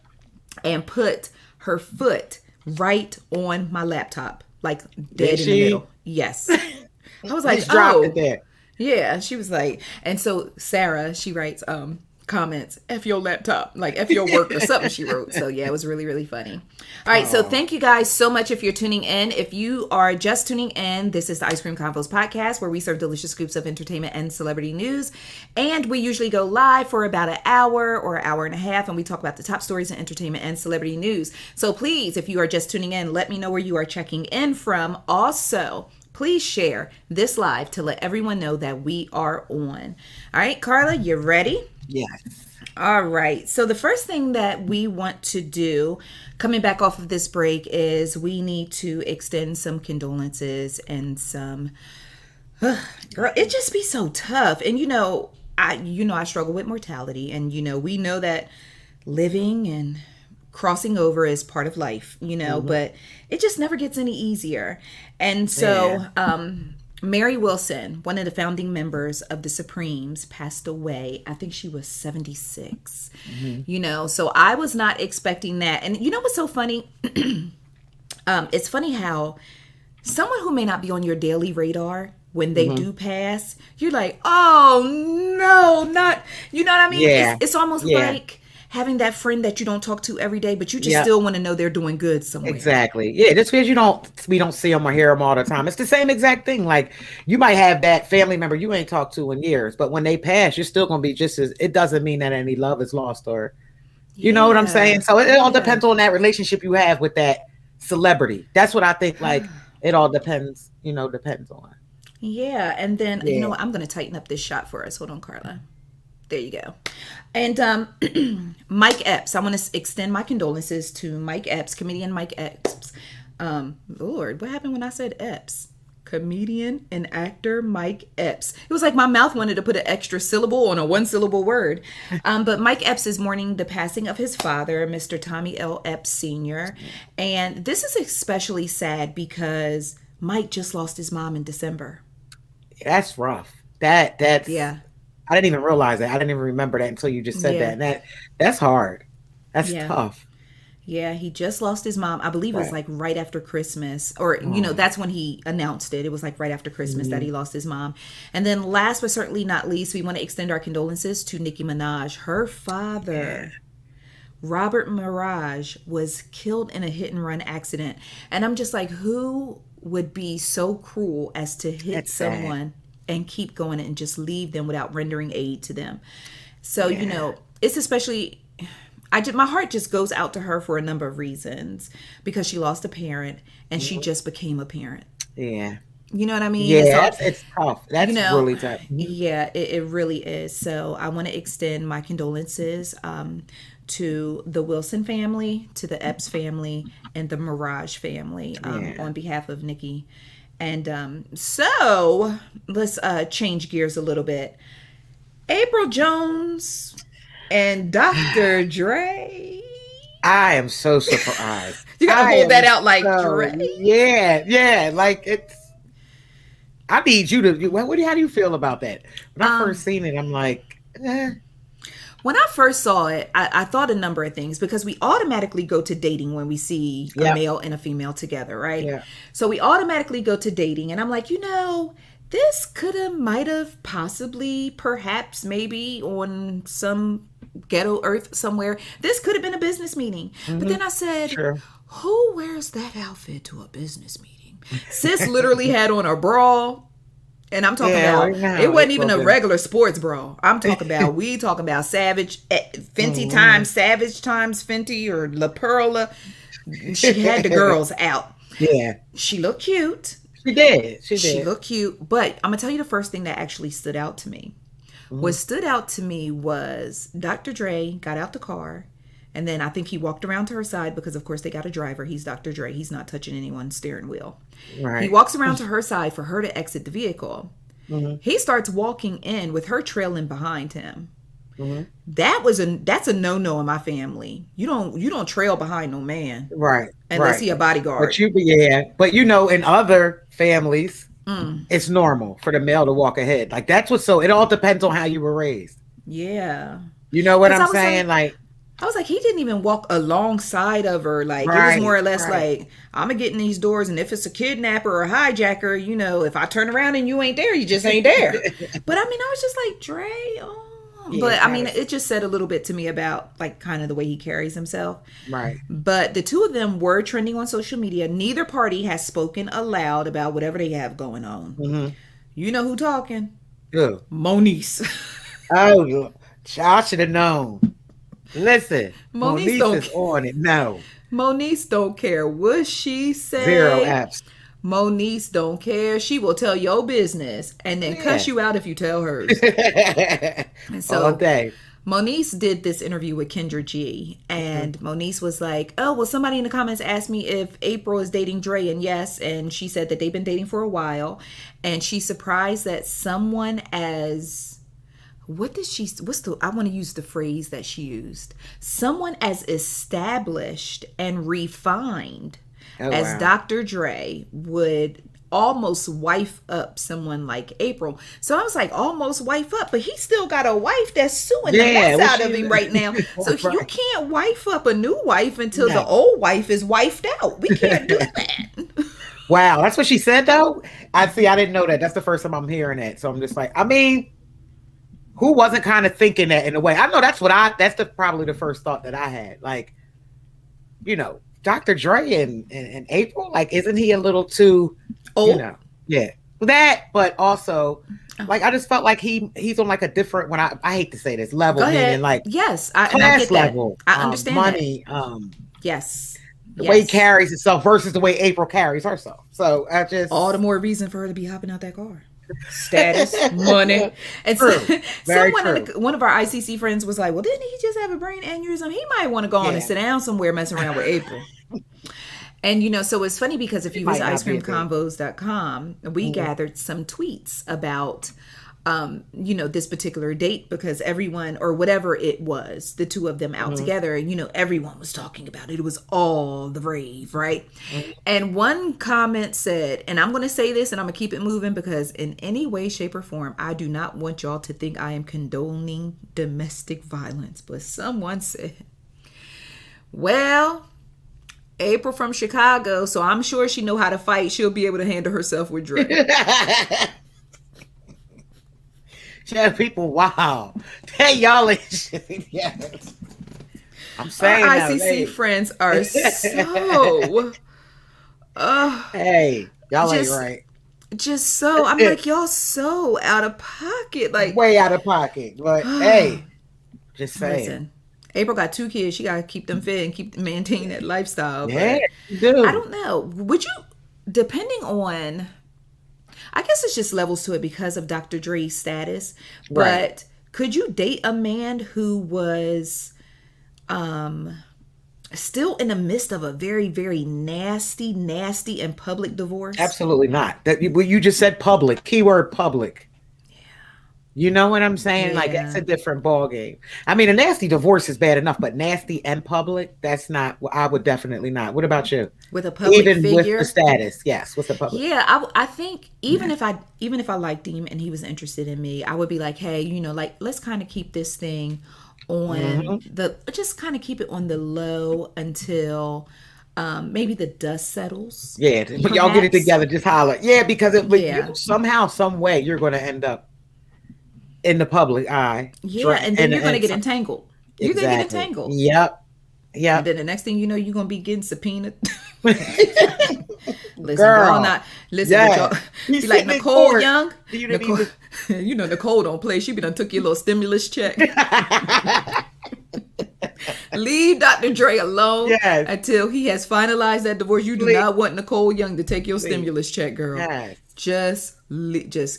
and put her foot right on my laptop, like dead in the middle. Yes. I was like, dropped it there. Yeah. She was like, and so Sarah, she writes comments, F your laptop, like F your work or something she wrote. So yeah, it was really, really funny. All right. So thank you guys so much if you're tuning in. If you are just tuning in, this is the Ice Cream Convos Podcast, where we serve delicious scoops of entertainment and celebrity news. And we usually go live for about an hour or an hour and a half, and we talk about the top stories in entertainment and celebrity news. So please, if you are just tuning in, let me know where you are checking in from. Also, please share this live to let everyone know that we are on. All right, Karla, you ready? Yes. All right. So the first thing that we want to do coming back off of this break is we need to extend some condolences and some, girl, it just be so tough. And I struggle with mortality, and we know that living and crossing over is part of life, but it just never gets any easier. And so, Mary Wilson, one of the founding members of the Supremes, passed away. I think she was 76. So I was not expecting that. And you know what's so funny? It's funny how someone who may not be on your daily radar, when they do pass, you're like, oh no, not, you know what I mean? Yeah. It's almost like having that friend that you don't talk to every day, but you just still want to know they're doing good somewhere. Exactly. Yeah, just because we don't see them or hear them all the time. It's the same exact thing. Like, you might have that family member you ain't talked to in years, but when they pass, you're still going to be just as, it doesn't mean that any love is lost, or, you know what I'm saying? So it all depends on that relationship you have with that celebrity. That's what I think, like, it all depends on. Yeah. And then, you know what? I'm going to tighten up this shot for us. Hold on, Karla. There you go. And Mike Epps, I want to extend my condolences to Mike Epps, comedian Mike Epps. Lord, what happened when I said Epps? Comedian and actor Mike Epps. It was like my mouth wanted to put an extra syllable on a one-syllable word. But Mike Epps is mourning the passing of his father, Mr. Tommy L. Epps Sr. And this is especially sad because Mike just lost his mom in December. That's rough. That's I didn't even realize that. I didn't even remember that until you just said that. And that's hard. That's tough. Yeah, he just lost his mom. I believe it was like right after Christmas, or that's when he announced it. It was like right after Christmas that he lost his mom. And then last but certainly not least, we want to extend our condolences to Nicki Minaj. Her father, Robert Minaj, was killed in a hit and run accident. And I'm just like, who would be so cruel as to hit someone and keep going and just leave them without rendering aid to them? So, it's especially, my heart just goes out to her for a number of reasons, because she lost a parent and she just became a parent. Yeah. You know what I mean? Yeah, it's tough. That's really tough. Yeah, it really is. So I want to extend my condolences to the Wilson family, to the Epps family, and the Mirage family on behalf of Nicki. And so let's change gears a little bit. April Jones and Dr. Dre. I am so surprised. You gotta hold that out like Dre. Yeah. Like it's. I need you to. How do you feel about that? When I first seen it, I'm like, When I first saw it, I thought a number of things because we automatically go to dating when we see a male and a female together, right? Yeah. So we automatically go to dating, and I'm like, this could have, might have, possibly, perhaps, maybe on some ghetto earth somewhere, this could have been a business meeting. But then I said, who wears that outfit to a business meeting? Sis literally had on a bra. And I'm talking about, it wasn't even a regular sports bra. I'm talking about Savage, Fenty times Savage times Fenty or La Perla. She had the girls out. Yeah. She looked cute. She did. She looked cute. But I'm going to tell you the first thing that actually stood out to me. What stood out to me was Dr. Dre got out the car. And then I think he walked around to her side because, of course, they got a driver. He's Dr. Dre. He's not touching anyone's steering wheel. Right. He walks around to her side for her to exit the vehicle. He starts walking in with her trailing behind him. That's a no-no in my family. You don't trail behind no man. Right. Unless he a bodyguard. But in other families, it's normal for the male to walk ahead. Like that's it all depends on how you were raised. Yeah. You know what I'm saying? Like I was like, he didn't even walk alongside of her. Like, it was more or less like, I'm going to get in these doors, and if it's a kidnapper or a hijacker, if I turn around and you ain't there, you just ain't there. But, I was just like, Dre, but, it just said a little bit to me about, like, kind of the way he carries himself. Right. But the two of them were trending on social media. Neither party has spoken aloud about whatever they have going on. You know who talking? Who? Moniece. Oh, I should have known. Listen, Moniece is on it. No. Moniece don't care what she say. 0 apps. Moniece don't care. She will tell your business and then cuss you out if you tell hers. And so all day. Moniece did this interview with Kendra G, and Moniece was like, oh, well, somebody in the comments asked me if April is dating Dre, and yes, and she said that they've been dating for a while, and she's surprised that someone as... I want to use the phrase that she used. Someone as established and refined as Dr. Dre would almost wife up someone like April. So I was like, almost wife up, but he still got a wife that's suing the mess out of him right now. So you can't wife up a new wife until the old wife is wifed out. We can't do that. Wow, that's what she said though? I didn't know that. That's the first time I'm hearing that. So I'm just like, who wasn't kind of thinking that in a way? I know that's probably the first thought that I had. Like, Dr. Dre and April, like, isn't he a little too old? Yeah. That, but also, like, I just felt like he's on like a different, when I hate to say this, level, meaning like yes, class and I get level, that. I understand money, yes. The way he carries himself versus the way April carries herself. So I just all the more reason for her to be hopping out that car. Status, money, and one of our ICC friends was like, "Well, didn't he just have a brain aneurysm? He might want to go on and sit down somewhere, messing around with April." And so it's funny because if you visit icecreamconvos.com, we gathered some tweets about this particular date because everyone, or whatever it was, the two of them out together, and everyone was talking about it. It was all the rave, right? And one comment said, and I'm going to say this and I'm going to keep it moving because in any way, shape, or form, I do not want y'all to think I am condoning domestic violence. But someone said, well, April from Chicago, so I'm sure she know how to fight. She'll be able to handle herself with Dre. Yeah, people, wow. Hey, y'all ain't shit. Yeah. I'm saying our ICC friends are so hey, y'all ain't right. Just so I'm like, y'all so out of pocket. Like way out of pocket. But hey, just saying. Listen, April got 2 kids. She gotta keep them fed and maintain that lifestyle. Yeah, you do. I don't know. Would you, depending on, I guess it's just levels to it because of Dr. Dre's status. But could you date a man who was still in the midst of a very, very nasty and public divorce? Absolutely not. That you just said public. Keyword public. You know what I'm saying? Yeah. Like, that's a different ball game. I mean, a nasty divorce is bad enough, but nasty and public, that's not. I would definitely not. What about you? With a public Even figure, with the status, yes, with the public. Yeah, I think even if I liked him and he was interested in me, I would be like, hey, like, let's kind of keep this thing on just kind of keep it on the low until maybe the dust settles. Yeah, but y'all get it together, just holler. Yeah, because somehow, some way, you're going to end up in the public eye. Yeah, and then you're going to get entangled. You're going to get entangled. Yep. And then the next thing you know, you're going to be getting subpoenaed. Listen, girl, not listen. Yeah. Be like Nicole Young. Nicole don't play. She be done took your little stimulus check. Leave Dr. Dre alone until he has finalized that divorce. You do not want Nicole Young to take your stimulus check, girl. Yes. Just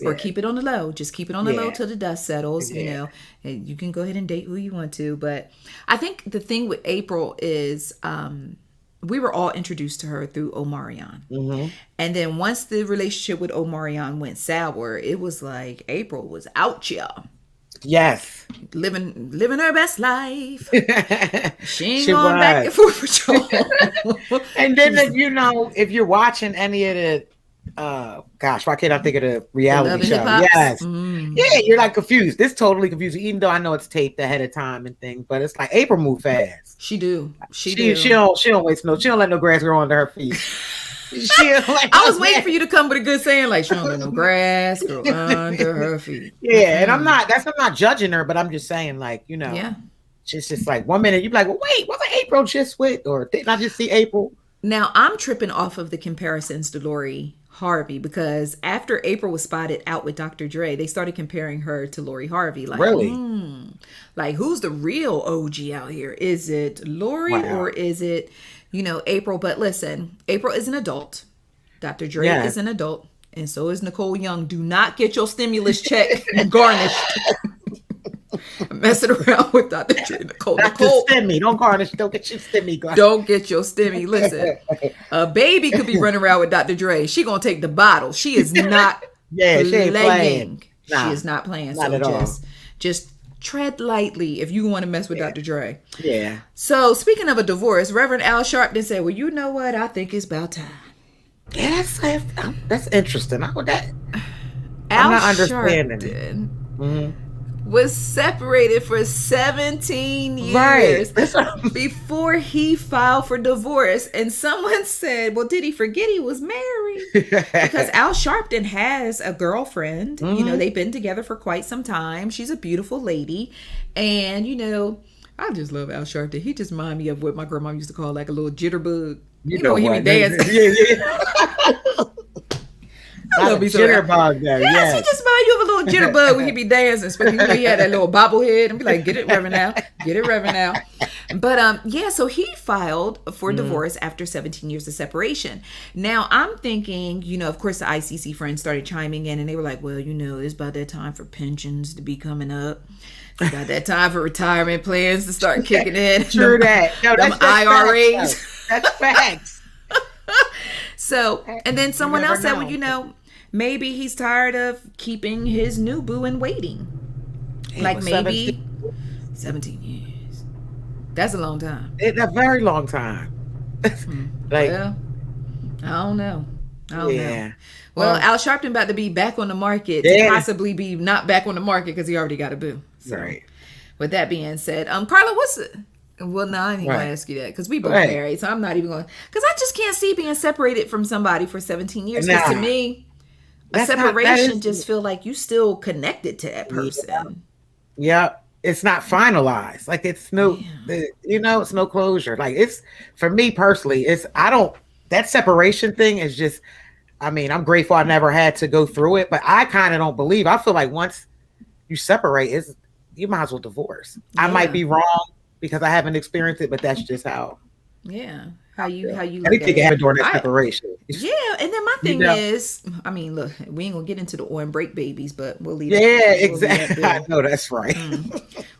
or keep it on the low. Just keep it on the low till the dust settles. And you can go ahead and date who you want to. But I think the thing with April is we were all introduced to her through Omarion. And then once the relationship with Omarion went sour, it was like April was out, y'all. Yes. Living her best life. She ain't going back and forth with y'all. And then, if you're watching any of the, why can't I think of the reality show? Yes. Yeah, you're like confused. This totally confusing, even though I know it's taped ahead of time and things, but it's like April moved fast. She do. She don't waste she don't let no grass grow under her feet. I was waiting for you to come with a good saying, like, she don't let no grass grow under her feet. Yeah, and I'm not judging her, but I'm just saying, like, it's just like 1 minute you'd be like, well, wait, wasn't April just with, or didn't I just see April? Now I'm tripping off of the comparisons to Lori Harvey, because after April was spotted out with Dr. Dre, they started comparing her to Lori Harvey. Like, really? Like, who's the real OG out here? Is it Lori or is it April? But listen, April is an adult. Dr. Dre is an adult. And so is Nicole Young. Do not get your stimulus check garnished. Messing around with Dr. Dre. Nicole. Stimmy. Don't garnish. Don't get your stimmy garnished. Don't get your stimmy. Listen, a baby could be running around with Dr. Dre. She going to take the bottle. She is not she ain't playing. Nah, she is not playing. Not at all. Just tread lightly if you want to mess with Dr. Dre. Yeah. So speaking of a divorce, Reverend Al Sharpton said, well, you know what? I think it's about time. Yeah, that's interesting. I'm not understanding. Was separated for 17 years before he filed for divorce. And someone said, well, did he forget he was married? Because Al Sharpton has a girlfriend. They've been together for quite some time. She's a beautiful lady. And, I just love Al Sharpton. He just reminds me of what my grandma used to call like a little jitterbug. You know he be dancing. I love me jitterbug there. Yes, he just remind you of a little jitterbug when he be dancing. Especially he had that little bobblehead and be like, get it, Reverend now. Get it, Reverend now. But so he filed for divorce after 17 years of separation. Now I'm thinking, of course the ICC friends started chiming in and they were like, well, it's about that time for pensions to be coming up. It's about that time for retirement plans to start kicking in. True that. No, that's IRAs. Facts, that's facts. So, and then someone else said, well, maybe he's tired of keeping his new boo in waiting. Like maybe 17 years. That's a long time. It's a very long time. Well, I don't know. Well, Al Sharpton about to be back on the market to possibly be not back on the market because he already got a boo. So, right. With that being said, Karla, what's it? Well, no, I ain't going to ask you that because we both married, so I'm not even going. Because I just can't see being separated from somebody for 17 years. Because to me, a separation just feel like you still connected to that person. Yeah, it's not finalized. Like it's no, it's no closure. Like it's for me personally, that separation thing is just. I mean, I'm grateful I never had to go through it, but I kind of don't believe. I feel like once you separate, you might as well divorce. Yeah. I might be wrong because I haven't experienced it, but that's just how. Yeah, how you. I think it happened during that separation. Yeah, and then my thing is, I mean, look, we ain't gonna get into the on break babies, but we'll leave. Yeah, exactly. I know that's right.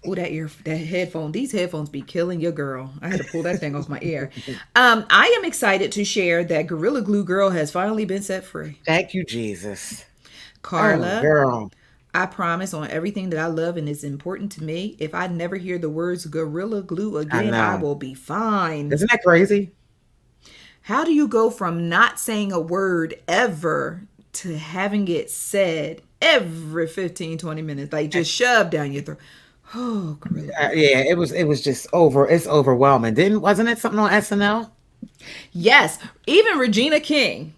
Oh, that headphone. These headphones be killing your girl. I had to pull that thing off my ear. I am excited to share that Gorilla Glue Girl has finally been set free. Thank you, Jesus. Karla. Oh, girl. I promise on everything that I love and is important to me, if I never hear the words Gorilla Glue again, I will be fine. Isn't that crazy? How do you go from not saying a word ever to having it said every 15, 20 minutes? Like just shoved down your throat. Oh, Gorilla. Yeah, it was just it's overwhelming. Wasn't it something on SNL? Yes. Even Regina King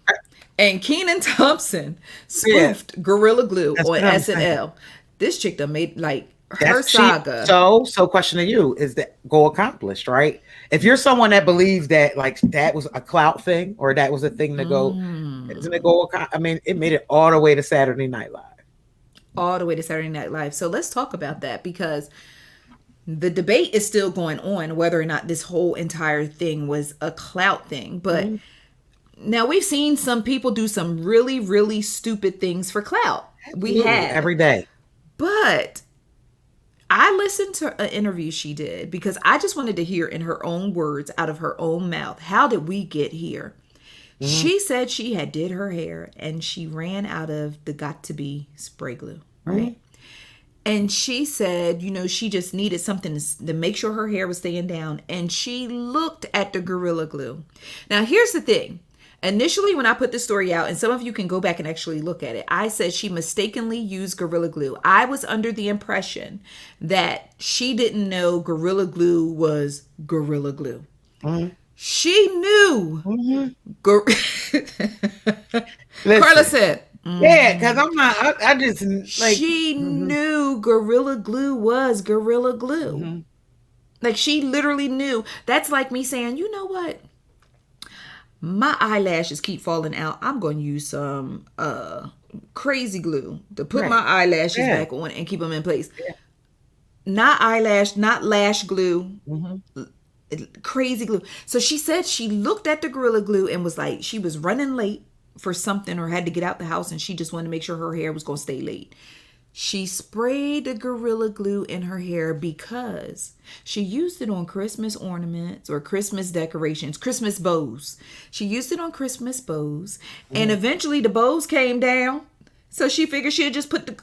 and Kenan Thompson spoofed Gorilla Glue on SNL. This chick that made like her saga. So question to you, is that goal accomplished, right? If you're someone that believes that like that was a clout thing or that was a thing to go, isn't it goal? I mean, it made it all the way to Saturday Night Live. All the way to Saturday Night Live. So let's talk about that because the debate is still going on whether or not this whole entire thing was a clout thing. But now we've seen some people do some really, really stupid things for clout. We have every day. But I listened to an interview she did because I just wanted to hear in her own words, out of her own mouth, how did we get here? She said she had did her hair and she ran out of the Got to Be spray glue, right? And she said, you know, she just needed something to make sure her hair was staying down. And she looked at the Gorilla Glue. Now, here's the thing. Initially, when I put this story out, and some of you can go back and actually look at it, I said she mistakenly used Gorilla Glue. I was under the impression that she didn't know Gorilla Glue was Gorilla Glue. She knew. Karla said, yeah, because I'm not, I just like. She knew Gorilla Glue was Gorilla Glue. Like she literally knew. That's like me saying, you know what? My eyelashes keep falling out. I'm going to use some crazy glue to put my eyelashes back on and keep them in place. Not lash glue. Crazy glue. So she said she looked at the Gorilla Glue and was like, she was running late for something or had to get out the house and she just wanted to make sure her hair was going to stay late. She sprayed the Gorilla Glue in her hair because she used it on Christmas ornaments or Christmas decorations, Christmas bows. She used it on Christmas bows and eventually the bows came down. So she figured she'd just put the...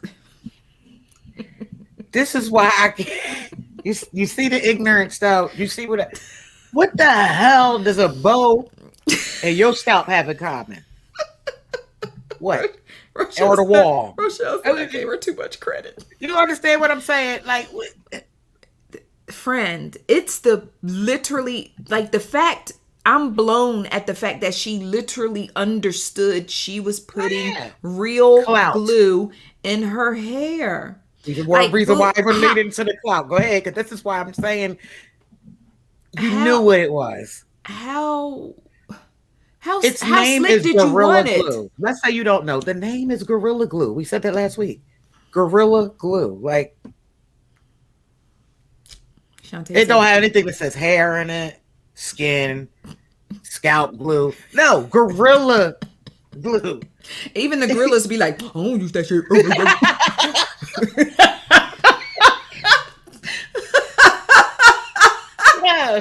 This is why I can't... You see the ignorant stuff. You see what the hell does a bow and your scalp have in common? What? Or the wall? Rochelle said I gave her too much credit. You don't understand what I'm saying? Like, friend, it's the literally like the fact. I'm blown at the fact that she literally understood she was putting real glue in her hair. Reason why we're leading to the clout. Go ahead, because this is why I'm saying you knew what it was. How its name is Gorilla Glue. Let's say you don't know. The name is Gorilla Glue. We said that last week. Gorilla Glue. Like it don't have anything that says hair in it, skin, scalp glue. No, Gorilla Glue. Even the gorillas be like, I don't use that shit. No,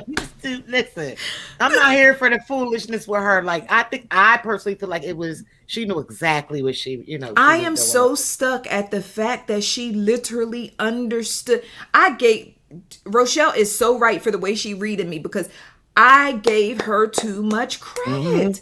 listen, I'm not here for the foolishness with her. Like, I personally feel like she knew exactly what I am so stuck at the fact that she literally understood. Rochelle is so right for the way she readed me because I gave her too much credit.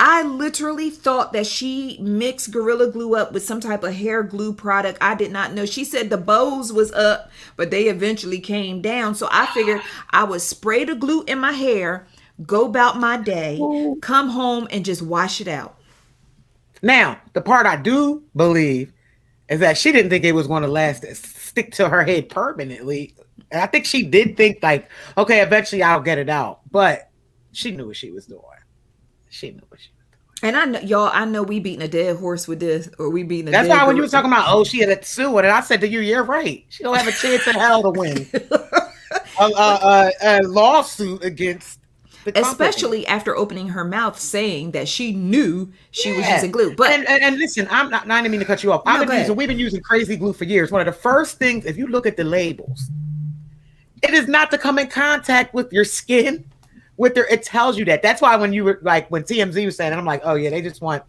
I literally thought that she mixed Gorilla Glue up with some type of hair glue product. I did not know. She said the bows was up, but they eventually came down. So I figured I would spray the glue in my hair, go about my day, come home and just wash it out. Now, the part I do believe is that she didn't think it was going to stick to her head permanently. And I think she did think like, okay, eventually I'll get it out. But she knew what she was doing. She knew what she was doing. And I know we beating a dead horse with this, or we beating a That's dead why when you were horse. talking about, she had a sue it, and I said to you, you're right. She don't have a chance in hell to win a lawsuit against the company. Especially after opening her mouth saying that she knew she was using glue. But and listen, I'm not even mean to cut you off. We've been using crazy glue for years. One of the first things, if you look at the labels, it is not to come in contact with your skin. It tells you that. That's why when you were like, when TMZ was saying it, I'm like, oh yeah, they just want,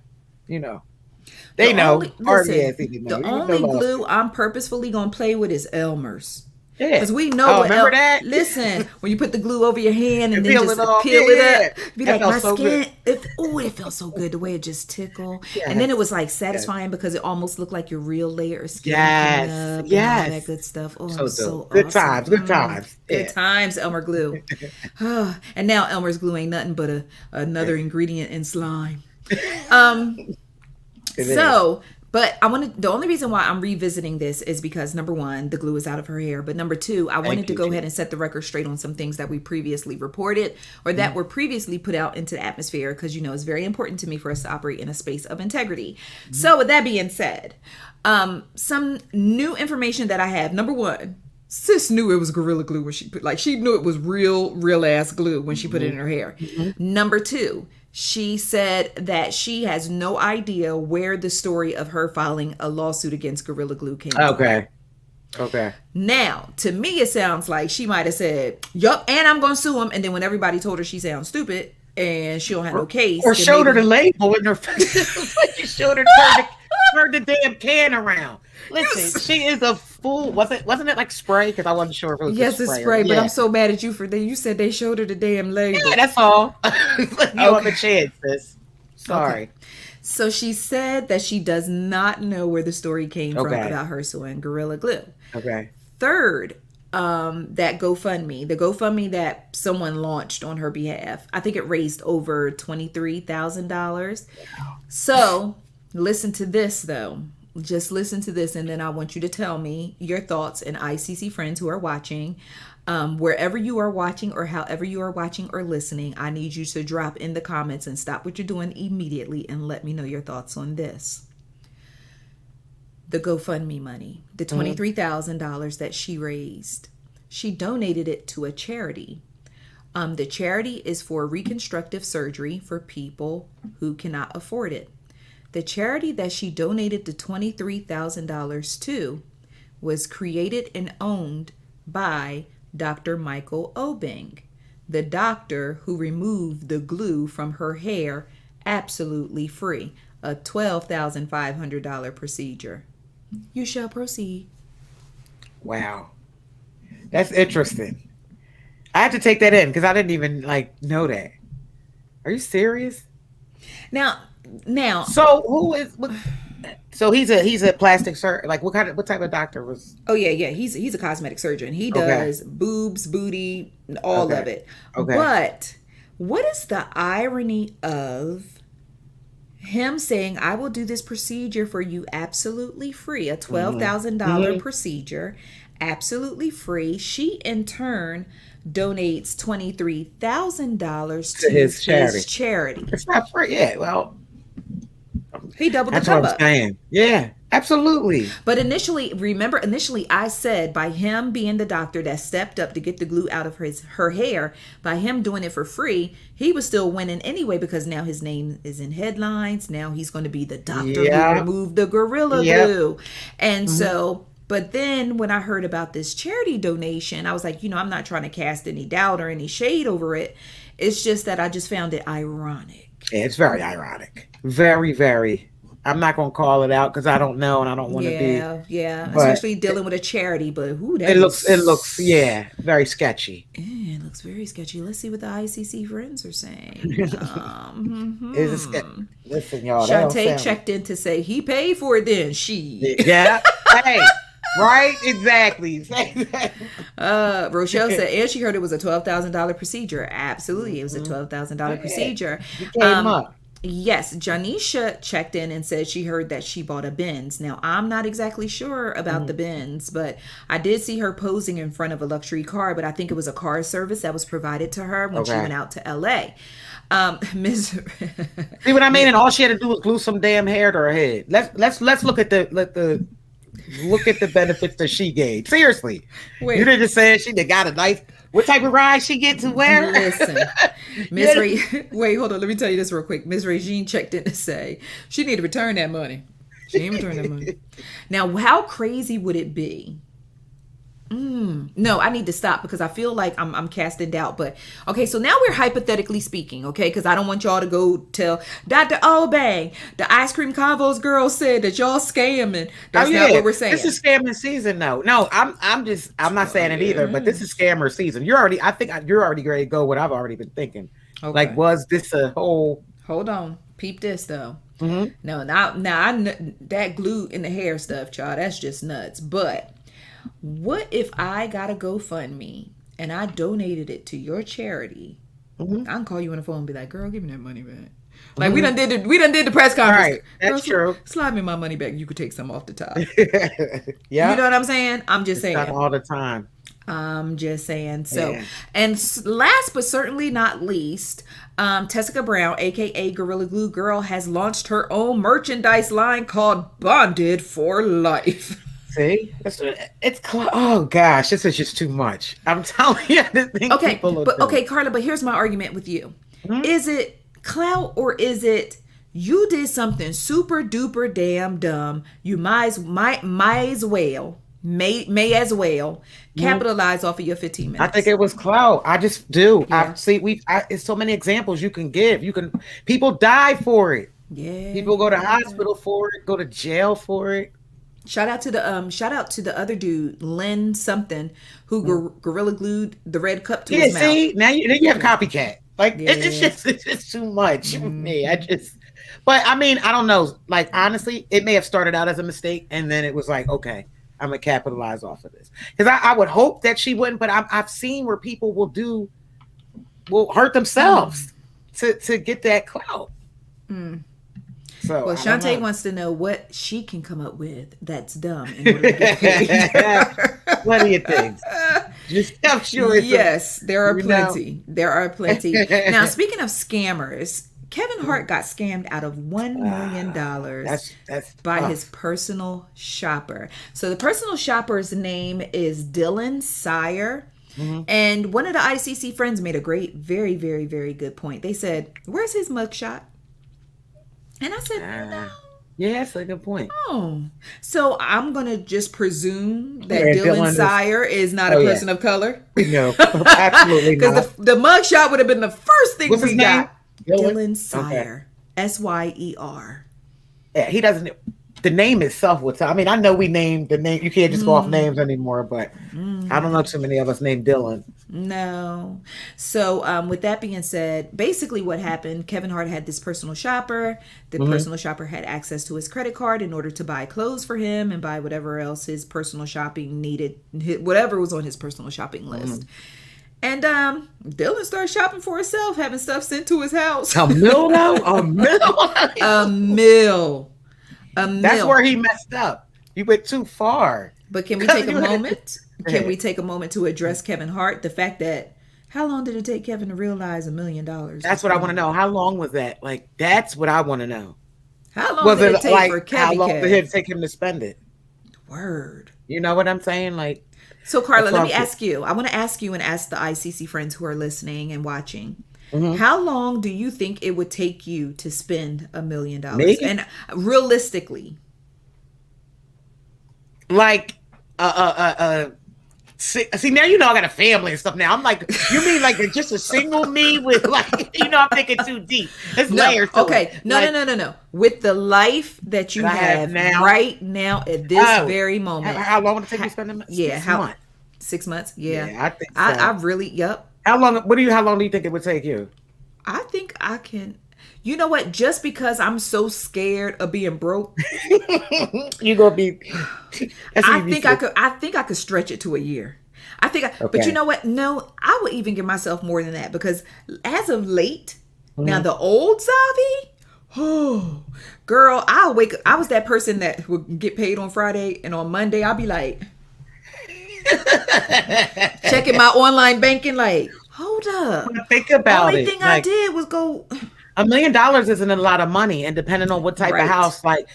They know. Listen, the only glue I'm purposefully gonna play with is Elmer's. Yeah. Because we know remember that? Listen, when you put the glue over your hand and then peel just it peel it up, be like, my so skin, it felt so good the way it just tickled. Yes. And then it was like satisfying because it almost looked like your real layer of skin. Yes. And all that good stuff. Oh, so good awesome. Good times. Good times, Elmer glue. And now Elmer's glue ain't nothing but another ingredient in slime. But the only reason why I'm revisiting this is because, number one, the glue is out of her hair. But number two, I wanted to go ahead and set the record straight on some things that we previously reported or that were previously put out into the atmosphere. Because, it's very important to me for us to operate in a space of integrity. Mm-hmm. So with that being said, some new information that I have. Number one, sis knew it was Gorilla Glue when she knew it was real ass glue when she put it in her hair. Mm-hmm. Number two, she said that she has no idea where the story of her filing a lawsuit against Gorilla Glue came from. Okay. Now, to me, it sounds like she might have said, yup, and I'm going to sue him. And then when everybody told her she sounds stupid and she don't have no case. Or showed her the label in her face. You showed her turned the damn can around. Listen, she is a fool. Wasn't it like spray? Because I wasn't sure if it was it's spray. But I'm so mad at you for that. You said they showed her the damn label. Yeah, that's all. You have a chance, sis. Sorry. Okay. So she said that she does not know where the story came from about her suing Gorilla Glue. Okay. Third, that GoFundMe, the GoFundMe that someone launched on her behalf, I think it raised over $23,000. Wow. So listen to this, though. Just listen to this, and then I want you to tell me your thoughts, and ICC friends who are watching, wherever you are watching or however you are watching or listening, I need you to drop in the comments and stop what you're doing immediately and let me know your thoughts on this. The GoFundMe money, the $23,000 that she raised, she donated it to a charity. The charity is for reconstructive surgery for people who cannot afford it. The charity that she donated the $23,000 to was created and owned by Dr. Michael Obeng, the doctor who removed the glue from her hair absolutely free, a $12,500 procedure. You shall proceed. Wow. That's interesting. I had to take that in because I didn't even know that. Are you serious? Now. So who is? So he's a plastic surgeon. What type of doctor was? Oh yeah. He's a cosmetic surgeon. He does boobs, booty, all of it. Okay. But what is the irony of him saying, "I will do this procedure for you absolutely free," a $12,000 procedure, absolutely free. She in turn donates $23,000 to his charity. It's not free. Yeah. Well. He doubled the come up. Yeah, absolutely. But initially I said by him being the doctor that stepped up to get the glue out of her hair, by him doing it for free, he was still winning anyway because now his name is in headlines. Now he's going to be the doctor who removed the Gorilla Glue. And so, but then when I heard about this charity donation, I was like, I'm not trying to cast any doubt or any shade over it. It's just that I just found it ironic. Yeah, it's very ironic. Very, very. I'm not going to call it out because I don't know and I don't want to be. Yeah. Especially dealing with a charity, but it looks very sketchy. Yeah, it looks very sketchy. Let's see what the ICC friends are saying. Listen, y'all. Shantae checked in to say he paid for it then. Yeah. Hey. Right? Exactly. Rochelle said, and she heard it was a $12,000 procedure. Absolutely. It was a $12,000 procedure. You came up. Yes, Janisha checked in and said she heard that she bought a Benz. Now, I'm not exactly sure about the Benz, but I did see her posing in front of a luxury car, but I think it was a car service that was provided to her when she went out to LA. See what I mean? And all she had to do was glue some damn hair to her head. Let's look at the benefits that she gave. Seriously. Wait. You didn't just say she got a nice. What type of ride she get to wear? Listen, wait, hold on. Let me tell you this real quick. Ms. Regine checked in to say she need to return that money. She ain't return that money. Now, how crazy would it be No, I need to stop because I feel like I'm casting doubt. But okay, so now we're hypothetically speaking, okay? Because I don't want y'all to go tell Dr. Obey, the Ice Cream Convos girl said that y'all scamming. That's not what we're saying. This is scamming season, though. No, I'm not saying it either. But this is scammer season. You're already ready to go. What I've already been thinking. Okay. Like, was this a whole? Hold on, peep this though. No, now that glue in the hair stuff, y'all. That's just nuts. But what if I got a GoFundMe and I donated it to your charity? I can call you on the phone and be like, "Girl, give me that money back." Like we done did the press conference. Right, that's true. Slide me my money back. You could take some off the top. Yeah, you know what I'm saying? I'm just saying. Not all the time. I'm just saying. So, and last but certainly not least, Tessica Brown, aka Gorilla Glue Girl, has launched her own merchandise line called Bonded for Life. See, oh gosh, this is just too much. I'm telling you, okay, Karla, but here's my argument with you: is it clout or is it you did something super duper damn dumb? You may as well capitalize off of your 15 minutes. I think it was clout. I just do. Yeah. It's so many examples you can give. People die for it. Yeah, people go to hospital for it, go to jail for it. Shout out to the other dude, Lynn something, who gorilla glued the red cup to his mouth. See, now you have copycat. Like it's just too much for me. But I mean, I don't know. Like honestly, it may have started out as a mistake, and then it was like, okay, I'm gonna capitalize off of this. Because I would hope that she wouldn't, but I've seen where people will hurt themselves to get that clout. So, well, Shantae wants to know what she can come up with that's dumb in order to get paid. Plenty of things. I'm sure. Yes, there are plenty. There are plenty. Now, speaking of scammers, Kevin Hart got scammed out of $1 million by his personal shopper. So the personal shopper's name is Dylan Sire. And one of the ICC friends made a great, very, very, very good point. They said, "Where's his mugshot?" And I said, "No." Yeah, that's a good point. Oh, so I'm gonna just presume that Dylan Sire is not a person of color. No, absolutely not. Because the mugshot would have been the first thing we got. Dylan Sire, Syer. Yeah, he doesn't. The name itself would tell. I mean, I know we named the name. You can't just go off names anymore, but I don't know too many of us named Dylan. No. So with that being said, basically what happened, Kevin Hart had this personal shopper. The personal shopper had access to his credit card in order to buy clothes for him and buy whatever else his personal shopping needed, whatever was on his personal shopping list. And Dylan started shopping for himself, having stuff sent to his house. A mil though? A mil? A mil. That's where he messed up. He went too far. But can we take a moment? Can we take a moment to address Kevin Hart? The fact that how long did it take Kevin to realize $1 million? That's what I want to know. How long was that? Like, that's what I want to know. How long did it take for Kevin? How long did it take him to spend it? Word. You know what I'm saying? Like, so Karla, let me ask you. I want to ask you and ask the ICC friends who are listening and watching. How long do you think it would take you to spend $1 million? And realistically, like, see now I got a family and stuff now. I'm like, you mean like just a single me with like, I'm thinking too deep. It's layers. Okay, no. With the life that you have now, right now at this very moment, how long would it take you to spend them? 6 months. 6 months. Yeah, I think so. I really. Yep. How long do you think it would take you? I think I can. You know what? Just because I'm so scared of being broke, you gonna be. I think I could stretch it to a year. But you know what? No, I would even give myself more than that because as of late, now the old Xavi, girl, I was that person that would get paid on Friday and on Monday I'll be like. Checking my online banking, like, hold up. Think about it. The only thing I did was go. $1 million isn't a lot of money, and depending on what type of house, like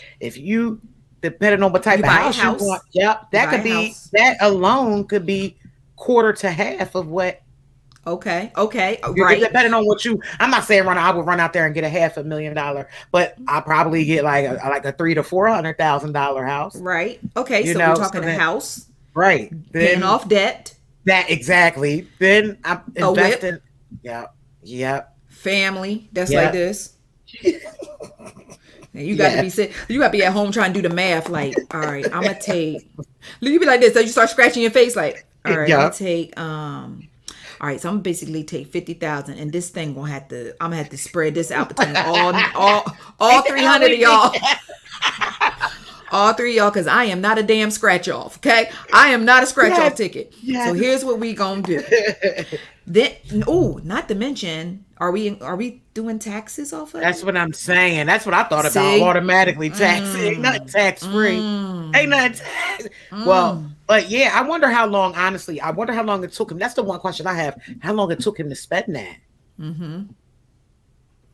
depending on what type of house you want, that alone could be quarter to half of what. Okay, right. Depending on what I'm not saying I would run out there and get a $500,000, but I probably get like a $300,000 to $400,000 house. Right. Okay, so we're talking a house. Right. Paying off debt. That exactly. Then I'm investing. Yep. Family. That's like this. And you got to be sick. You got to be at home trying to do the math. Like, all right, I'm gonna take. You be like this. So you start scratching your face. Like, all right, I'm gonna take. All right, so I'm basically take 50,000, and this thing I'm gonna have to spread this out between all 300 of y'all. All 3 of y'all, because I am not a damn scratch off. Okay, I am not a scratch off ticket. Yes. So here's what we gonna do. Then, not to mention, are we doing taxes off of it? That's what I'm saying. That's what I thought about. Automatically tax. Ain't nothing tax free. Ain't nothing tax. Well, but yeah, I wonder how long. Honestly, I wonder how long it took him. That's the one question I have. How long it took him to spend that?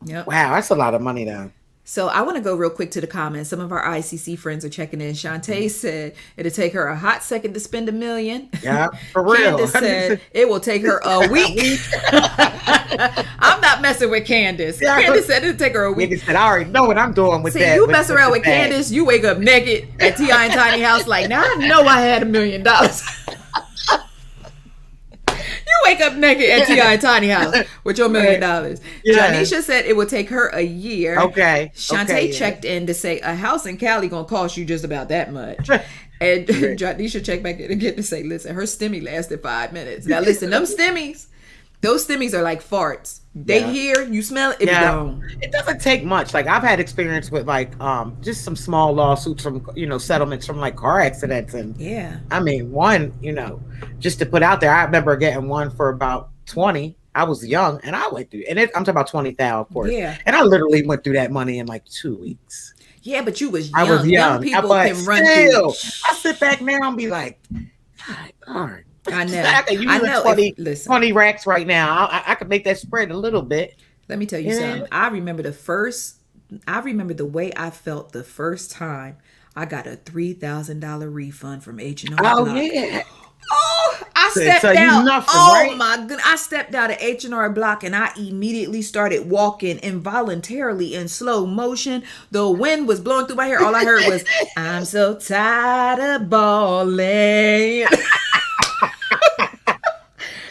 Yep. Wow, that's a lot of money, though. So I want to go real quick to the comments. Some of our ICC friends are checking in. Shantae said it'll take her a hot second to spend $1 million. Yeah, for real. Candace said it will take her a week. I'm not messing with Candace. Candace said it'll take her a week. Nigga said, I already know what I'm doing with that. See, you mess around with Candace, you wake up naked at T.I. and Tiny House like, now I know I had $1 million. You wake up naked at T.I. and Tiny House with your $1 million. Janisha said it would take her a year. Okay. Shantae checked in to say a house in Cali gonna cost you just about that much. And Janisha checked back in again to say, listen, her stimmy lasted 5 minutes. Now listen, those stimmies are like farts. They hear, you smell it, it's gone. It doesn't take much. Like I've had experience with like just some small lawsuits from settlements from like car accidents, and I mean one, just to put out there, I remember getting one for about 20. I was young and I went through, and I'm talking about 20,000, of course. Yeah. And I literally went through that money in like 2 weeks. Yeah, but you was young. I was young. Young people can run through. I sit back now and be like, all right. I know. I know. 20 racks right now. I could make that spread a little bit. Let me tell you something. I remember the way I felt the first time I got a $3,000 refund from H&R. Oh, yeah. Oh, I stepped out. My goodness. I stepped out of H&R Block and I immediately started walking involuntarily in slow motion. The wind was blowing through my hair. All I heard was, I'm so tired of balling.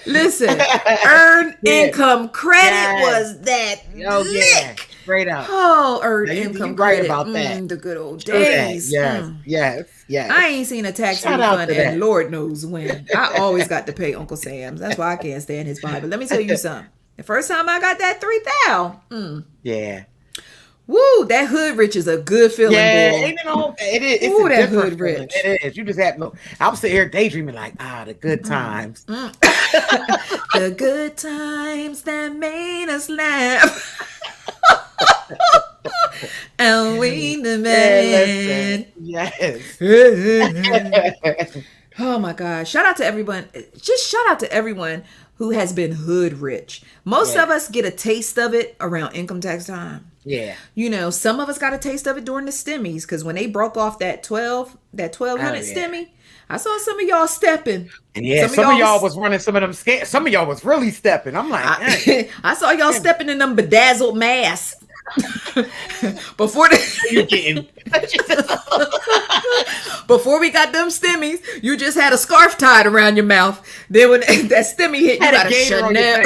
Listen, earned income credit was that lick. Straight up. Oh, earned income credit. About that. The good old days. Yes. I ain't seen a tax refund and Lord knows when. I always got to pay Uncle Sam's. That's why I can't stand his Bible. Let me tell you something. The first time I got that $3,000. Yeah. Woo, that hood rich is a good feeling. Yeah, it is. It's that hood rich. It is. You just have no. I'm sitting here daydreaming like, the good times. The good times that made us laugh. And we the man. Yes. Oh my gosh. Shout out to everyone. Just shout out to everyone who has been hood rich. Most of us get a taste of it around income tax time. Yeah. Some of us got a taste of it during the stimmies because when they broke off that 1,200 stimmy, I saw some of y'all stepping. And some of y'all was running some of them scams. Some of y'all was really stepping. I'm like, I saw y'all stepping in them bedazzled masks. Before we got them stimmies, you just had a scarf tied around your mouth. Then when that stimmy hit, you got a Chanel.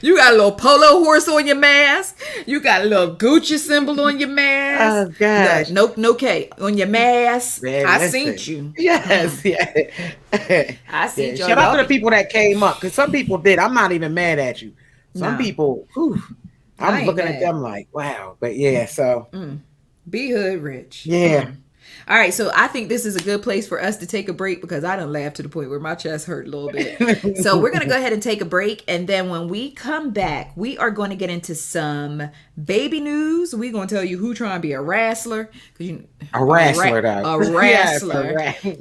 You got a little polo horse on your mask. You got a little Gucci symbol on your mask. Oh gosh, no K on your mask. Man, I seen you. Yes, I seen you. Shout out to the people that came up, because some people did. I'm not even mad at you. Some people, I'm looking at them like, wow. But so be hood rich. Yeah. All right, so I think this is a good place for us to take a break because I done laughed to the point where my chest hurt a little bit. So we're going to go ahead and take a break. And then when we come back, we are going to get into some baby news. We're going to tell you who trying to be a wrestler. A wrestler.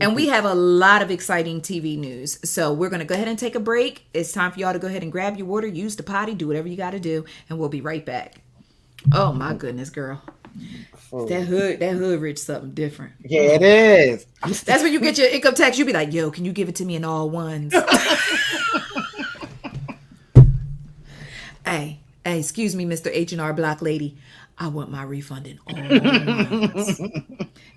And we have a lot of exciting TV news. So we're going to go ahead and take a break. It's time for y'all to go ahead and grab your water, use the potty, do whatever you got to do. And we'll be right back. Oh, my goodness, girl. That hood rich something different. Yeah, it is. That's when you get your income tax. You be like, yo, can you give it to me in all ones? Hey, excuse me, Mr. H&R Block lady. I want my refund in all ones.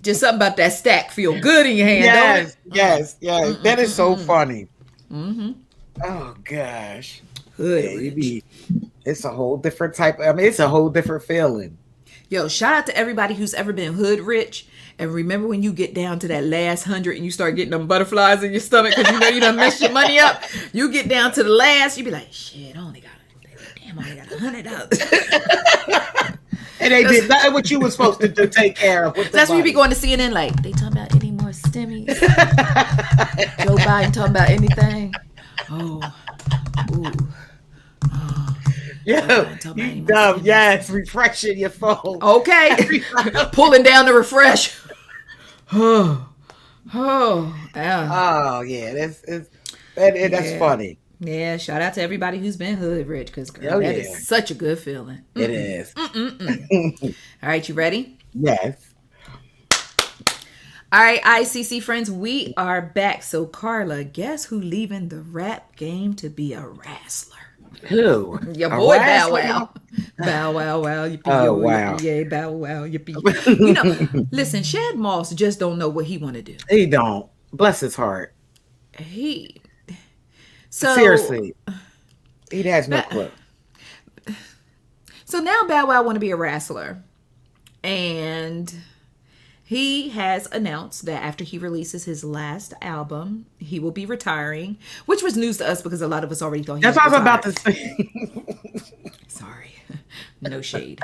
Just something about that stack feel good in your hand, Yes, don't it? yes. That is so funny. Oh gosh. Hood Yeah, rich. it's a whole different type. I mean, it's a whole different feeling. Yo, shout out to everybody who's ever been hood rich. And remember when you get down to that last 100 and you start getting them butterflies in your stomach because you know you done messed your money up. You get down to the last, you be like, shit, I only got $100. And they did nothing what you were supposed to do, take care of. That's when you be going to CNN like, they talking about any more stimmies? Joe Biden talking about anything? Oh, ooh. Yo, you dumb. Yes, refreshing your phone. Okay. Pulling down the refresh. Yeah. Yeah, that's funny. Yeah, shout out to everybody who's been hood rich because that is such a good feeling. It is. All right, you ready? Yes. All right, ICC friends, we are back. So, Karla, guess who leaving the rap game to be a wrestler? Who? Your boy Bow Wow. Bow Wow, wow, yippee, yo, wow. yippee, yay, Bow Wow, yippee. You know, listen, Shad Moss just don't know what he want to do. He don't. Bless his heart. Seriously, he has no clue. So now Bow Wow want to be a wrestler, and he has announced that after he releases his last album, he will be retiring, which was news to us because a lot of us already thought he was That's what retired. I was about to say. Sorry. No shade.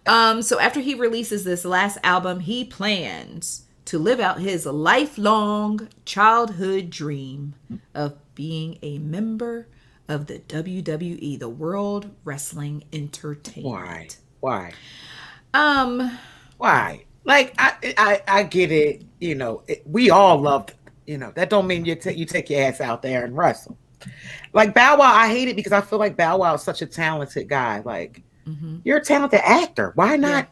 So after he releases this last album, he plans to live out his lifelong childhood dream of being a member of the WWE, the World Wrestling Entertainment. Why? Why? Like I get it. You know, we all love. You know, that don't mean you take your ass out there and wrestle. Like Bow Wow, I hate it because I feel like Bow Wow is such a talented guy. Like you're a talented actor. Why not?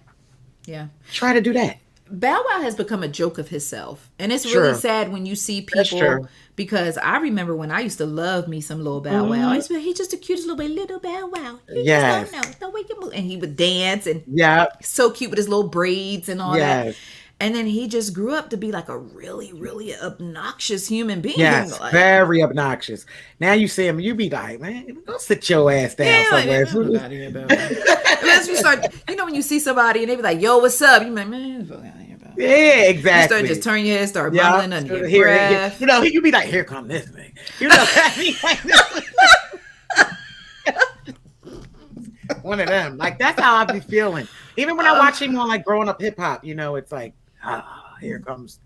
Yeah. Try to do that. Bow Wow has become a joke of himself. And it's really sad when you see people, because I remember when I used to love me some little Bow Wow. I used to be, he's just the cutest little Bow Wow. You just don't know the way you move. And he would dance and so cute with his little braids and all that. And then he just grew up to be like a really, really obnoxious human being. Yes, like, very obnoxious. Now you see him, you be like, man, go sit your ass down somewhere. Unless you start, you know, when you see somebody and they be like, yo, what's up? You like, man, fuck out of here, bro. Yeah, exactly. You start just turn your head, start mumbling under your breath. You know, you be like, here come this thing. You know what I mean? One of them. Like, that's how I be feeling. Even when I watch him on like Growing Up Hip Hop, you know, it's like, here comes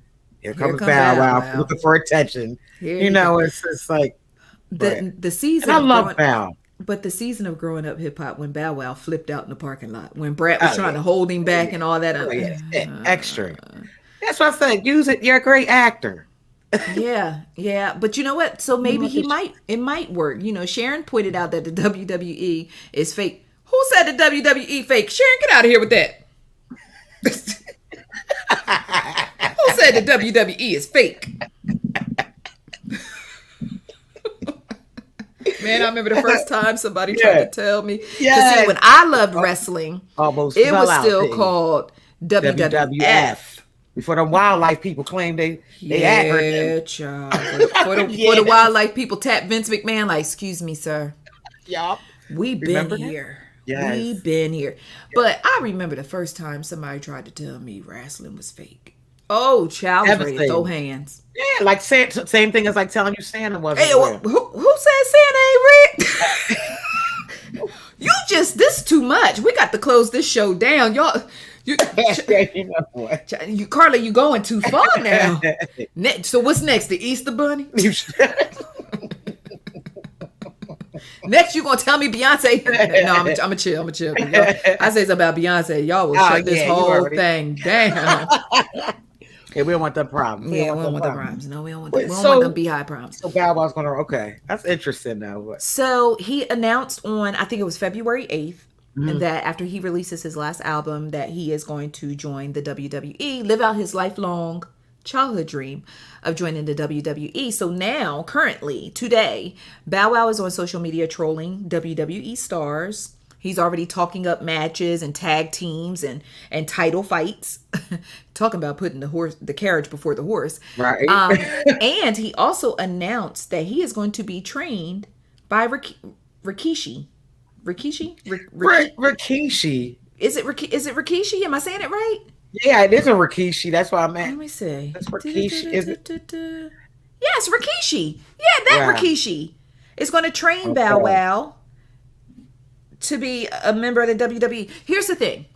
Bow Wow looking for attention. You know, it's like the season. And I love Bow. But the season of Growing Up Hip Hop, when Bow Wow flipped out in the parking lot, when Brad was trying to hold him back and all that. Extra. That's what I said. Use it. You're a great actor. Yeah. But you know what? So maybe it might work. You know, Sharon pointed out that the WWE is fake. Who said the WWE fake? Sharon, get out of here with that. Who said the WWE is fake? Man, I remember the first time somebody tried to tell me. See, when I loved wrestling, it was still called WWF. Before the wildlife people claimed they acronym. Child. For the wildlife people tap Vince McMahon like, excuse me, sir. Yup. We've been here. Yes. We've been here. But I remember the first time somebody tried to tell me wrestling was fake. Oh, child, was ready to throw hands. Yeah, like same thing as like telling you Santa wasn't real. Who said Santa ain't real? This is too much. We got to close this show down. Y'all, you know what? Karla, you going too far now. So what's next? The Easter Bunny? Next, you gonna tell me Beyonce? No, I'm gonna chill. I say something about Beyonce. Y'all will shut this whole thing down. Okay, we don't want the problems. We don't want the problems. No, we don't want them. We don't want them beehive problems. So Bow Wow's gonna. Okay, that's interesting though. So he announced on, I think it was February 8th, that after he releases his last album, that he is going to join the WWE, live out his lifelong childhood dream of joining the WWE. So now, currently, today, Bow Wow is on social media trolling WWE stars He's already talking up matches and tag teams and title fights. Talking about putting the carriage before the horse. Right. And he also announced that he is going to be trained by Rikishi. Rikishi? Rikishi. Is it Rikishi? Am I saying it right? Yeah, it is a Rikishi. That's why I'm at. Let me see. That's Rikishi. Is it? Yes, Rikishi. Yeah, that Rikishi is going to train Bow Wow to be a member of the WWE. Here's the thing.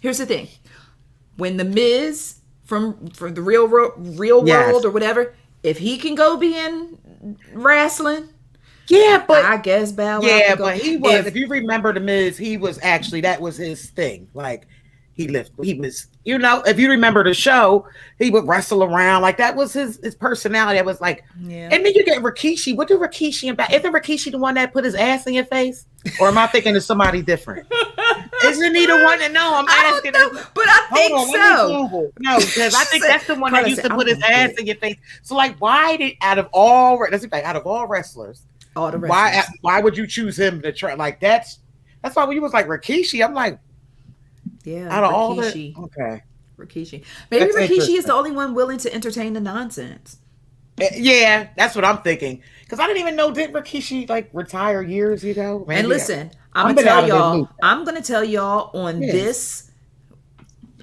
When the Miz from the real world or whatever, if he can go be in wrestling, yeah, but I guess Bow Wow. Yeah, but he was. If you remember the Miz, he was actually, that was his thing. Like he was, you know, if you remember the show, he would wrestle around. Like that was his personality. That was like, yeah. And then you get Rikishi. What do Rikishi about? Isn't Rikishi the one that put his ass in your face? Or am I thinking of somebody different? Isn't he the one that? No, I'm asking. But I think so. No, because I think that's the one that used to put his ass in your face. So like, why did out of all wrestlers, why would you choose him to try? Like that's why when you was like Rikishi, I'm like, yeah, out of Rikishi. all that, okay, Rikishi. Maybe that's Rikishi is the only one willing to entertain the nonsense. Yeah, that's what I'm thinking. Because I didn't even know, did Rikishi like retire years ago? Maybe. And listen, I'm gonna tell y'all on this.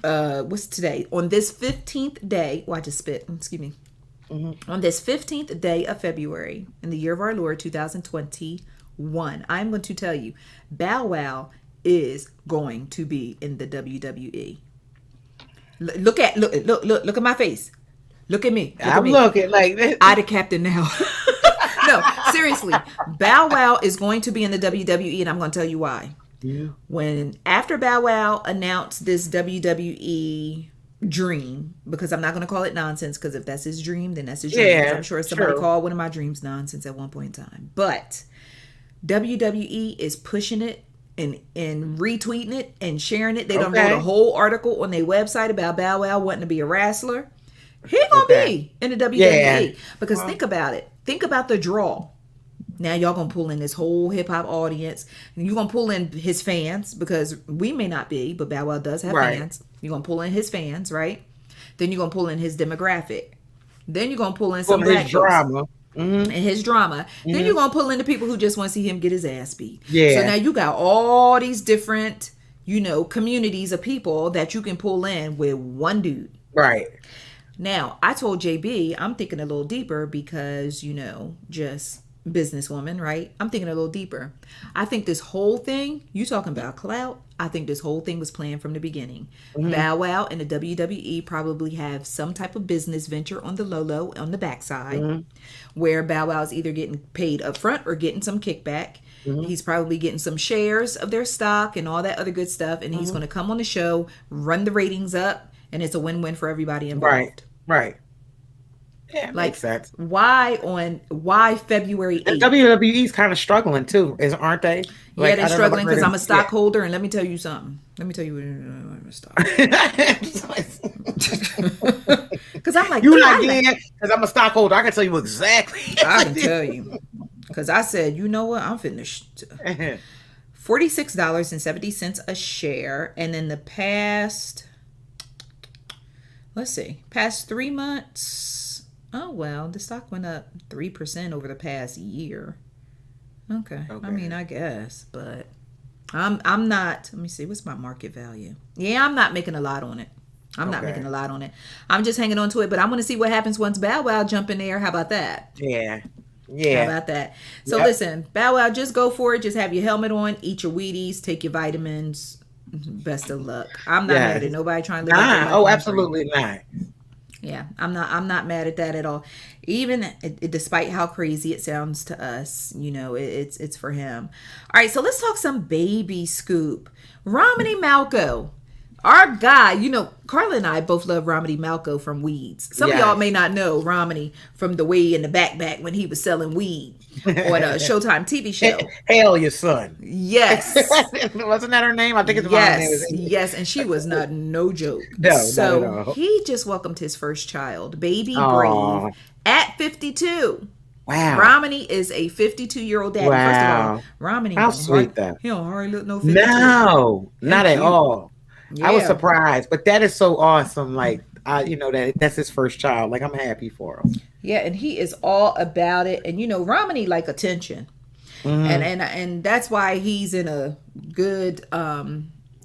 What's today? On this 15th day. Oh, I just spit. Excuse me. Mm-hmm. On this 15th day of February in the year of our Lord 2021, I'm going to tell you, Bow Wow is going to be in the WWE. Look at my face. Look at me. I'm looking like this. I the captain now. No, seriously. Bow Wow is going to be in the WWE, and I'm going to tell you why. Yeah. After Bow Wow announced this WWE dream, because I'm not going to call it nonsense, because if that's his dream, then that's his dream. Yeah, I'm sure somebody called one of my dreams nonsense at one point in time. But WWE is pushing it and retweeting it and sharing it. They done wrote a whole article on their website about Bow Wow wanting to be a wrestler. He gonna be in the WWE. Because think about it. Think about the draw. Now y'all gonna pull in this whole hip hop audience. And you're gonna pull in his fans, because we may not be, but Bow Wow does have fans. You're gonna pull in his fans, right? Then you're gonna pull in his demographic. Then you're gonna pull in some black drama. Mm-hmm. And his drama. Mm-hmm. Then you're gonna pull in the people who just want to see him get his ass beat. Yeah. So now you got all these different, communities of people that you can pull in with one dude. Right. Now, I told JB, I'm thinking a little deeper because, just businesswoman, right? I'm thinking a little deeper. I think this whole thing, you talking about clout, I think this whole thing was planned from the beginning. Mm-hmm. Bow Wow and the WWE probably have some type of business venture on the low on the backside, where Bow Wow is either getting paid up front or getting some kickback. Mm-hmm. He's probably getting some shares of their stock and all that other good stuff. And he's going to come on the show, run the ratings up, and it's a win-win for everybody involved. Right. Yeah, makes sense. Why February 8th? And WWE's kind of struggling too, aren't they? Yeah, they're struggling because I'm a stockholder, and let me tell you something. Let me tell you I'm a stockholder. Because I'm like, you're not getting it because I'm a stockholder. I can tell you exactly. I can tell you. Because I said, you know what? I'm finished. $46.70 a share. And in the past 3 months, the stock went up 3% over the past year. Okay. I mean, I guess, but I'm not, let me see, what's my market value? Yeah, I'm not making a lot on it. I'm just hanging on to it, but I want to see what happens once Bow Wow jump in there. How about that? Yeah. How about that? So listen, Bow Wow, just go for it. Just have your helmet on, eat your Wheaties, take your vitamins. Best of luck. I'm not mad at nobody trying to live. Oh, absolutely not. Yeah, I'm not mad at that at all. Even despite how crazy it sounds to us, it's for him. All right, so let's talk some baby scoop. Romany Malco. Our guy, Karla and I both love Romany Malco from Weeds. Some of y'all may not know Romany from the way in the back when he was selling weed on a Showtime TV show. Hell, your son. Yes. Wasn't that her name? I think it's Yes, and she was no joke. No, so not at all. He just welcomed his first child, baby Brave, at 52. Wow. Romany is a 52-year-old daddy. Wow. First of all, Romany, how sweet that. He don't hardly look no 52. No, not at all. Yeah. I was surprised, but that is so awesome. Like, that's his first child. Like, I'm happy for him. Yeah, and he is all about it. And Romany like attention, and that's why he's in a good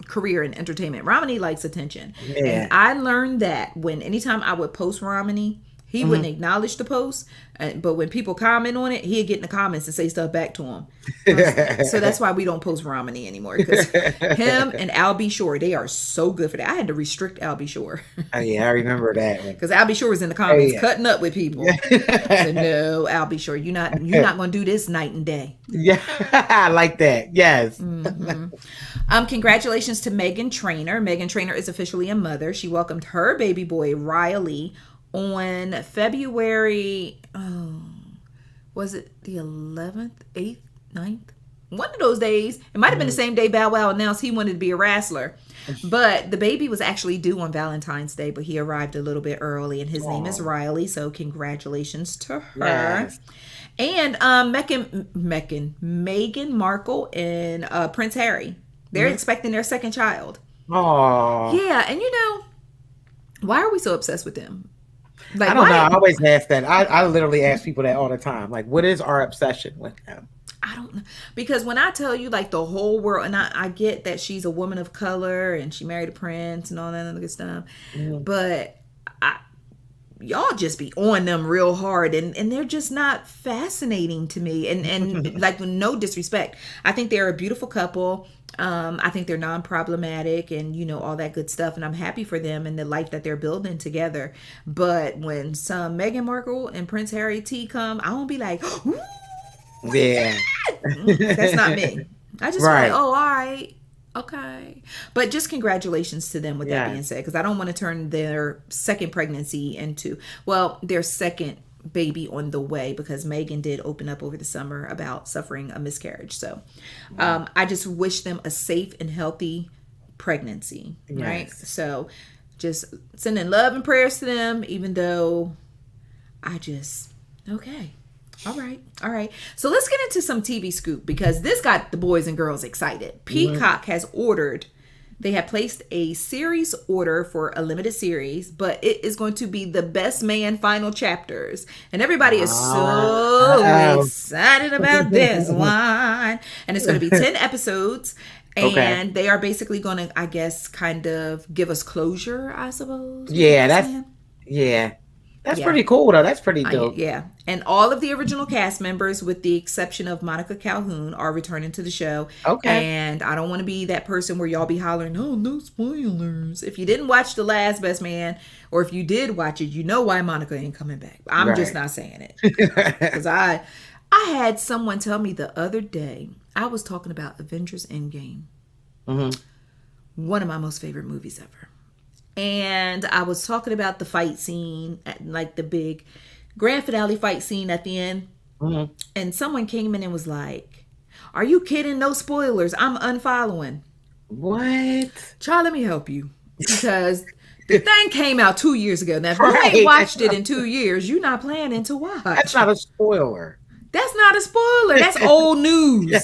career in entertainment. Romany likes attention, and I learned that anytime I would post Romany, he wouldn't acknowledge the post, but when people comment on it, he'd get in the comments and say stuff back to him. So that's why we don't post Romany anymore, because him and Al B. Shore, they are so good for that. I had to restrict Al B. Shore. Oh, yeah, I remember that one. Because Al B. Shore was in the comments cutting up with people. So, no, Al B. Shore, you're not going to do this night and day. Yeah, I like that. Yes. Congratulations to Meghan Trainor. Meghan Trainor is officially a mother. She welcomed her baby boy Riley on February, was it the 11th, 8th, 9th? One of those days. It might have been the same day Bow Wow announced he wanted to be a wrestler. But the baby was actually due on Valentine's Day, but he arrived a little bit early, and his name is Riley, so congratulations to her. Yes. And Meghan Markle and Prince Harry, they're expecting their second child. Oh. Yeah, and why are we so obsessed with them? Like, I don't know. I always ask that. I literally ask people that all the time. Like, what is our obsession with them? I don't know. Because when I tell you, like, the whole world, and I get that she's a woman of color and she married a prince and all that other good stuff, but y'all just be on them real hard, and they're just not fascinating to me. And like, with no disrespect, I think they're a beautiful couple. I think they're non-problematic and, all that good stuff. And I'm happy for them and the life that they're building together. But when some Meghan Markle and Prince Harry T come, I won't be like, ooh, yeah, that's not me. I just feel like, oh, all right. Okay. But just congratulations to them with that being said, because I don't want to turn their second pregnancy into, their second baby on the way, because Megan did open up over the summer about suffering a miscarriage. So I just wish them a safe and healthy pregnancy. Yes. Right. So just sending love and prayers to them, even though okay. All right. So let's get into some TV scoop, because this got the boys and girls excited. Peacock has they have placed a series order for a limited series, but it is going to be The Best Man Final Chapters. And everybody is so excited about this one. And it's going to be 10 episodes. And they are basically going to, I guess, kind of give us closure, I suppose. Yeah, that's pretty cool, though. That's pretty dope. Yeah. And all of the original cast members, with the exception of Monica Calhoun, are returning to the show. Okay. And I don't want to be that person where y'all be hollering, oh, no spoilers. If you didn't watch The Last Best Man, or if you did watch it, you know why Monica ain't coming back. I'm just not saying it. Because I had someone tell me the other day, I was talking about Avengers Endgame. One of my most favorite movies ever. And I was talking about the fight scene, like the big grand finale fight scene at the end. And someone came in and was like, are you kidding? No spoilers. I'm unfollowing. What? Child, let me help you. Because the thing came out 2 years ago. Now, if you ain't watched it in 2 years, you're not planning to watch. That's not a spoiler. That's not a spoiler. That's old news.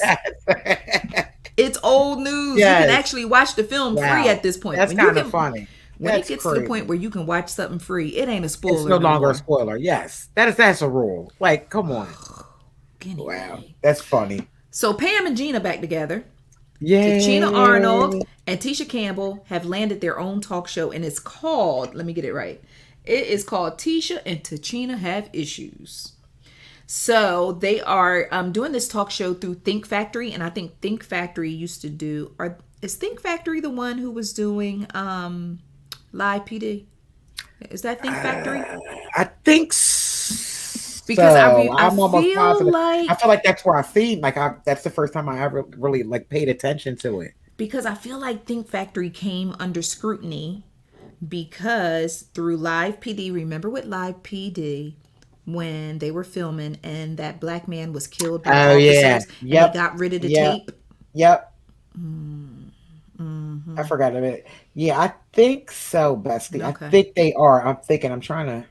It's old news. Yes. You can actually watch the film free at this point. That's kind of funny. When it gets to the point where you can watch something free, it ain't a spoiler. It's no longer a spoiler. Yes. That's a rule. Like, come on. Anyway. Wow. That's funny. So Pam and Gina back together. Yay. Tichina Arnold and Tisha Campbell have landed their own talk show, and it's called, let me get it right. It is called Tisha and Tichina Have Issues. So they are doing this talk show through Think Factory, and I think Think Factory used to do, is Think Factory the one who was doing Live PD? Is that Think Factory? I think so. Because I'm almost feel positive. like, I feel like that's where I've seen, that's the first time I ever really paid attention to it. Because I feel like Think Factory came under scrutiny because through Live PD, remember with Live PD, when they were filming and that black man was killed by officers and they got rid of the tape? Yep. I forgot of it. Yeah, I think so, Bestie. Okay. I think they are. I'm trying to.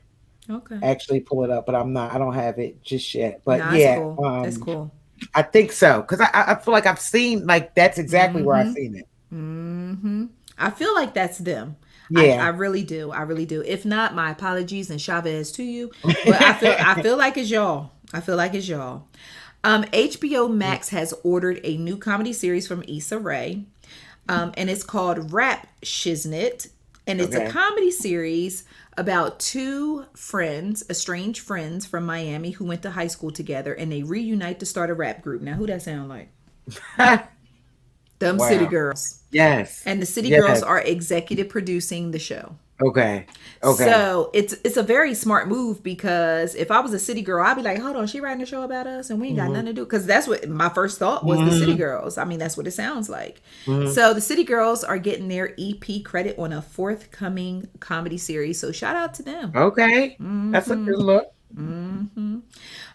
Okay. actually pull it up, but I don't have it just yet. But No, yeah, cool. That's cool. I think so because I feel like I've seen like that's exactly where I've seen it. Mm-hmm. I feel like that's them. Yeah, I really do. I really do. If not, my apologies and Chavez to you. But I feel like it's y'all. I feel like it's y'all. HBO Max has ordered a new comedy series from Issa Rae. And it's called Rap Shiznit. And it's a comedy series about two friends, estranged friends from Miami who went to high school together and they reunite to start a rap group. Now, who that sound like? Them City Girls. Yes. And the City Girls are executive producing the show. Okay. So it's a very smart move because if I was a City Girl, I'd be like, hold on, she writing a show about us and we ain't got nothing to do. Because that's what my first thought was, the City Girls. I mean, that's what it sounds like. So the City Girls are getting their EP credit on a forthcoming comedy series. So shout out to them. Okay. That's a good look.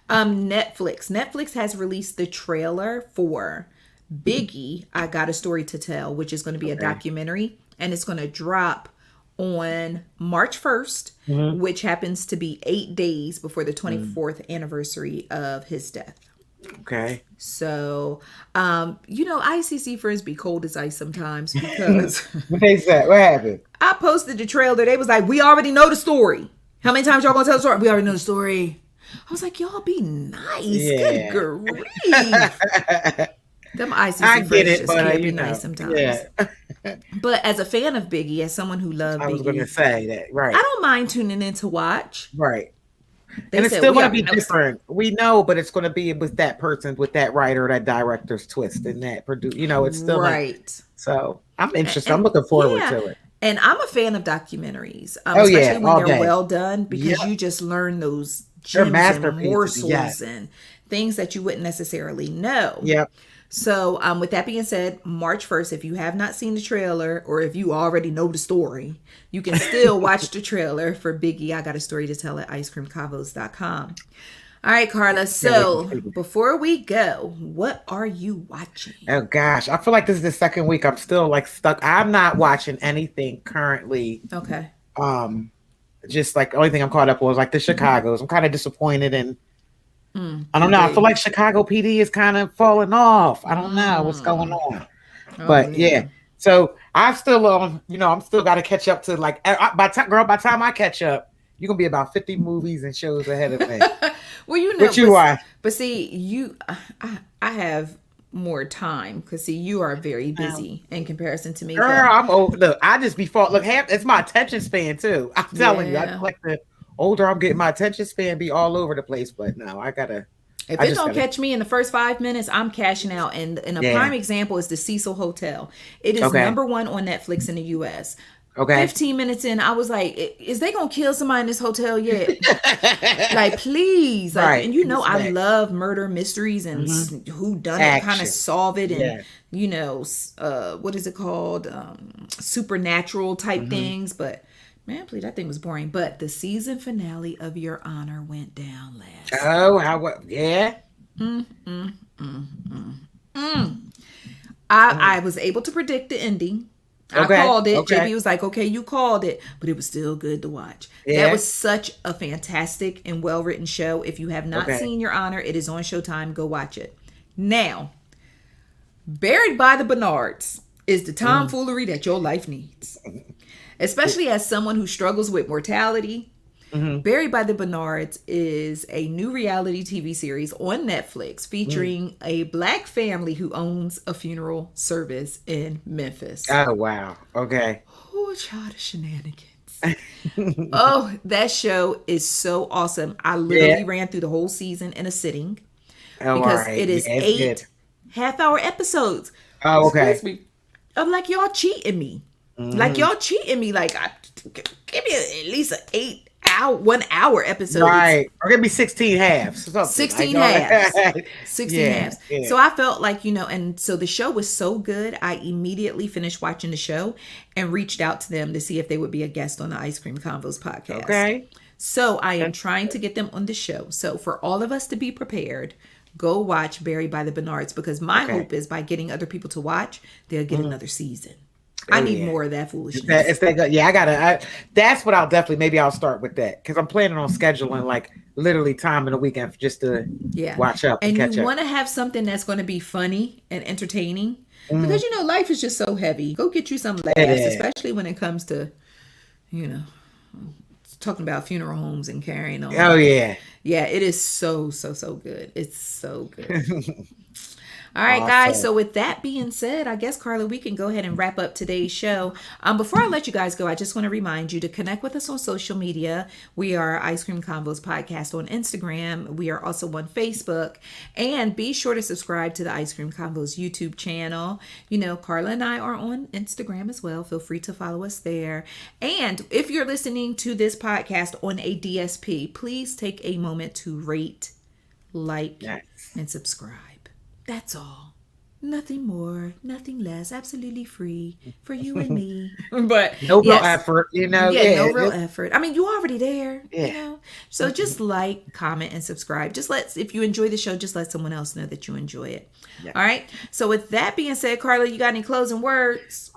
Netflix has released the trailer for Biggie, I Got a Story to Tell, which is going to be a documentary, and it's going to drop on March 1st, which happens to be 8 days before the 24th anniversary of his death. Okay. So, ICC friends be cold as ice sometimes because What they said? What happened? I posted the trailer. They was like, we already know the story. How many times y'all gonna tell the story? We already know the story. I was like, y'all be nice. Yeah. Good grief. Them ICC friends just can't be nice sometimes. Yeah. But as a fan of Biggie, as someone who loved Biggie, I was going to say that, right. I don't mind tuning in to watch. Right. They and it's said still we going to be already know different. We know, but it's going to be with that person, with that writer, that director's twist, and that produce. It's still right. So I'm interested. I'm looking forward to it. And I'm a fan of documentaries, especially when they're well done, because you just learn those gems and morsels and things that you wouldn't necessarily know. Yep. So with that being said, March 1st, if you have not seen the trailer or if you already know the story, you can still watch the trailer for Biggie, I Got a Story to Tell at icecreamconvos.com. All right, Karla. So before we go, what are you watching? Oh, gosh. I feel like this is the second week. I'm still like stuck. I'm not watching anything currently. Okay. Just like the only thing I'm caught up was like the Chicago's. I'm kind of disappointed in. I don't know. I feel like Chicago PD is kind of falling off. I don't know what's going on. But yeah. So I'm still I'm still got to catch up to like by the time I catch up, you're gonna be about 50 movies and shows ahead of me. Well, but see, I have more time because see, you are very busy in comparison to me. Girl, I'm old. Look, I just be it's my attention span too. I'm telling you, I like the older I'm getting, my attention span be all over the place. But no, I gotta. If it don't catch me in the first 5 minutes, I'm cashing out. And a prime example is the Cecil Hotel. It is number 1 on Netflix in the U.S. Okay. 15 minutes in, I was like, is they gonna kill somebody in this hotel yet? Like, please. Like, right. And I love murder mysteries and who done it, kind of solve it, and what is it called? Supernatural type things. But man, please, that thing was boring. But the season finale of Your Honor went down last. Oh, yeah. I was able to predict the ending. I called it. JB was like, okay, you called it, but it was still good to watch. Yeah. That was such a fantastic and well-written show. If you have not seen Your Honor, it is on Showtime. Go watch it. Now, Buried by the Bernards is the tomfoolery that your life needs. Especially as someone who struggles with mortality. Buried by the Bernards is a new reality TV series on Netflix featuring a black family who owns a funeral service in Memphis. Oh, wow. Okay. Oh, child of shenanigans. Oh, that show is so awesome. I literally ran through the whole season in a sitting because it is 8 half-hour episodes. Oh, okay. I'm like, y'all cheating me. Like, y'all cheating me. Like, give me at least an 1 hour episode. Right. Or give me 16 halves. 16 halves. 16 halves. Yeah. So I felt like, and so the show was so good. I immediately finished watching the show and reached out to them to see if they would be a guest on the Ice Cream Convos podcast. Okay. So I am trying to get them on the show. So for all of us to be prepared, go watch Buried by the Bernards because my hope is by getting other people to watch, they'll get another season. I need more of that foolishness. That's what I'll start with that, because I'm planning on scheduling like literally time in the weekend just to watch up and catch up. And you want to have something that's going to be funny and entertaining, because life is just so heavy. Go get you some laughs, especially when it comes to, talking about funeral homes and carrying on. Oh yeah. Yeah, it is so good. It's so good. All right, guys. So with that being said, I guess, Karla, we can go ahead and wrap up today's show. Before I let you guys go, I just want to remind you to connect with us on social media. We are Ice Cream Convos Podcast on Instagram. We are also on Facebook. And be sure to subscribe to the Ice Cream Convos YouTube channel. Karla and I are on Instagram as well. Feel free to follow us there. And if you're listening to this podcast on a DSP, please take a moment to rate, like, and subscribe. That's all. Nothing more, nothing less. Absolutely free for you and me. But no real effort, no real effort. I mean, you're already there, So just like, comment, and subscribe. If you enjoy the show, just let someone else know that you enjoy it. Yeah. All right. So with that being said, Karla, you got any closing words?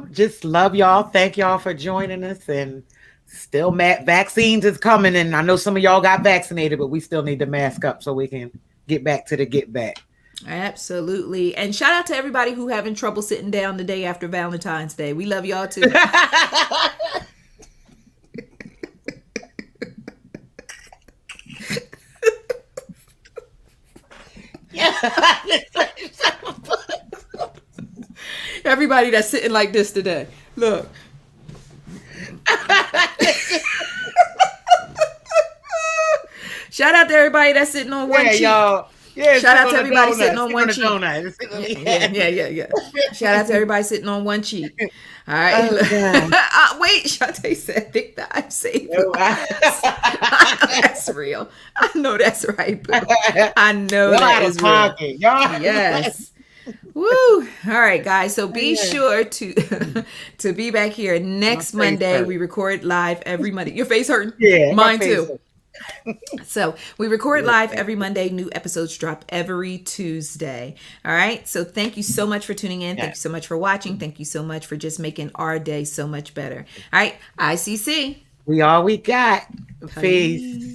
Just love y'all. Thank y'all for joining us, and still vaccines is coming, and I know some of y'all got vaccinated, but we still need to mask up so we can get back. Absolutely. And shout out to everybody who having trouble sitting down the day after Valentine's Day. We love y'all too. Everybody that's sitting like this today. Look. Shout out to everybody that's sitting on one cheek. Y'all. Yeah, shout out to everybody sitting on one cheek. Yeah. Shout out to everybody sitting on one cheek. All right. Wait, Shantae said, think that I'm safe. That's real. I know that's right. I know that is real. Yes. Woo. All right, guys. So be sure to be back here next Monday. We record live every Monday. Your face hurting? Yeah. Mine too. So we record live every Monday. New episodes drop every Tuesday. All right. So thank you so much for tuning in. Thank you so much for watching. Thank you so much for just making our day so much better. All right. ICC. We all we got. Peace.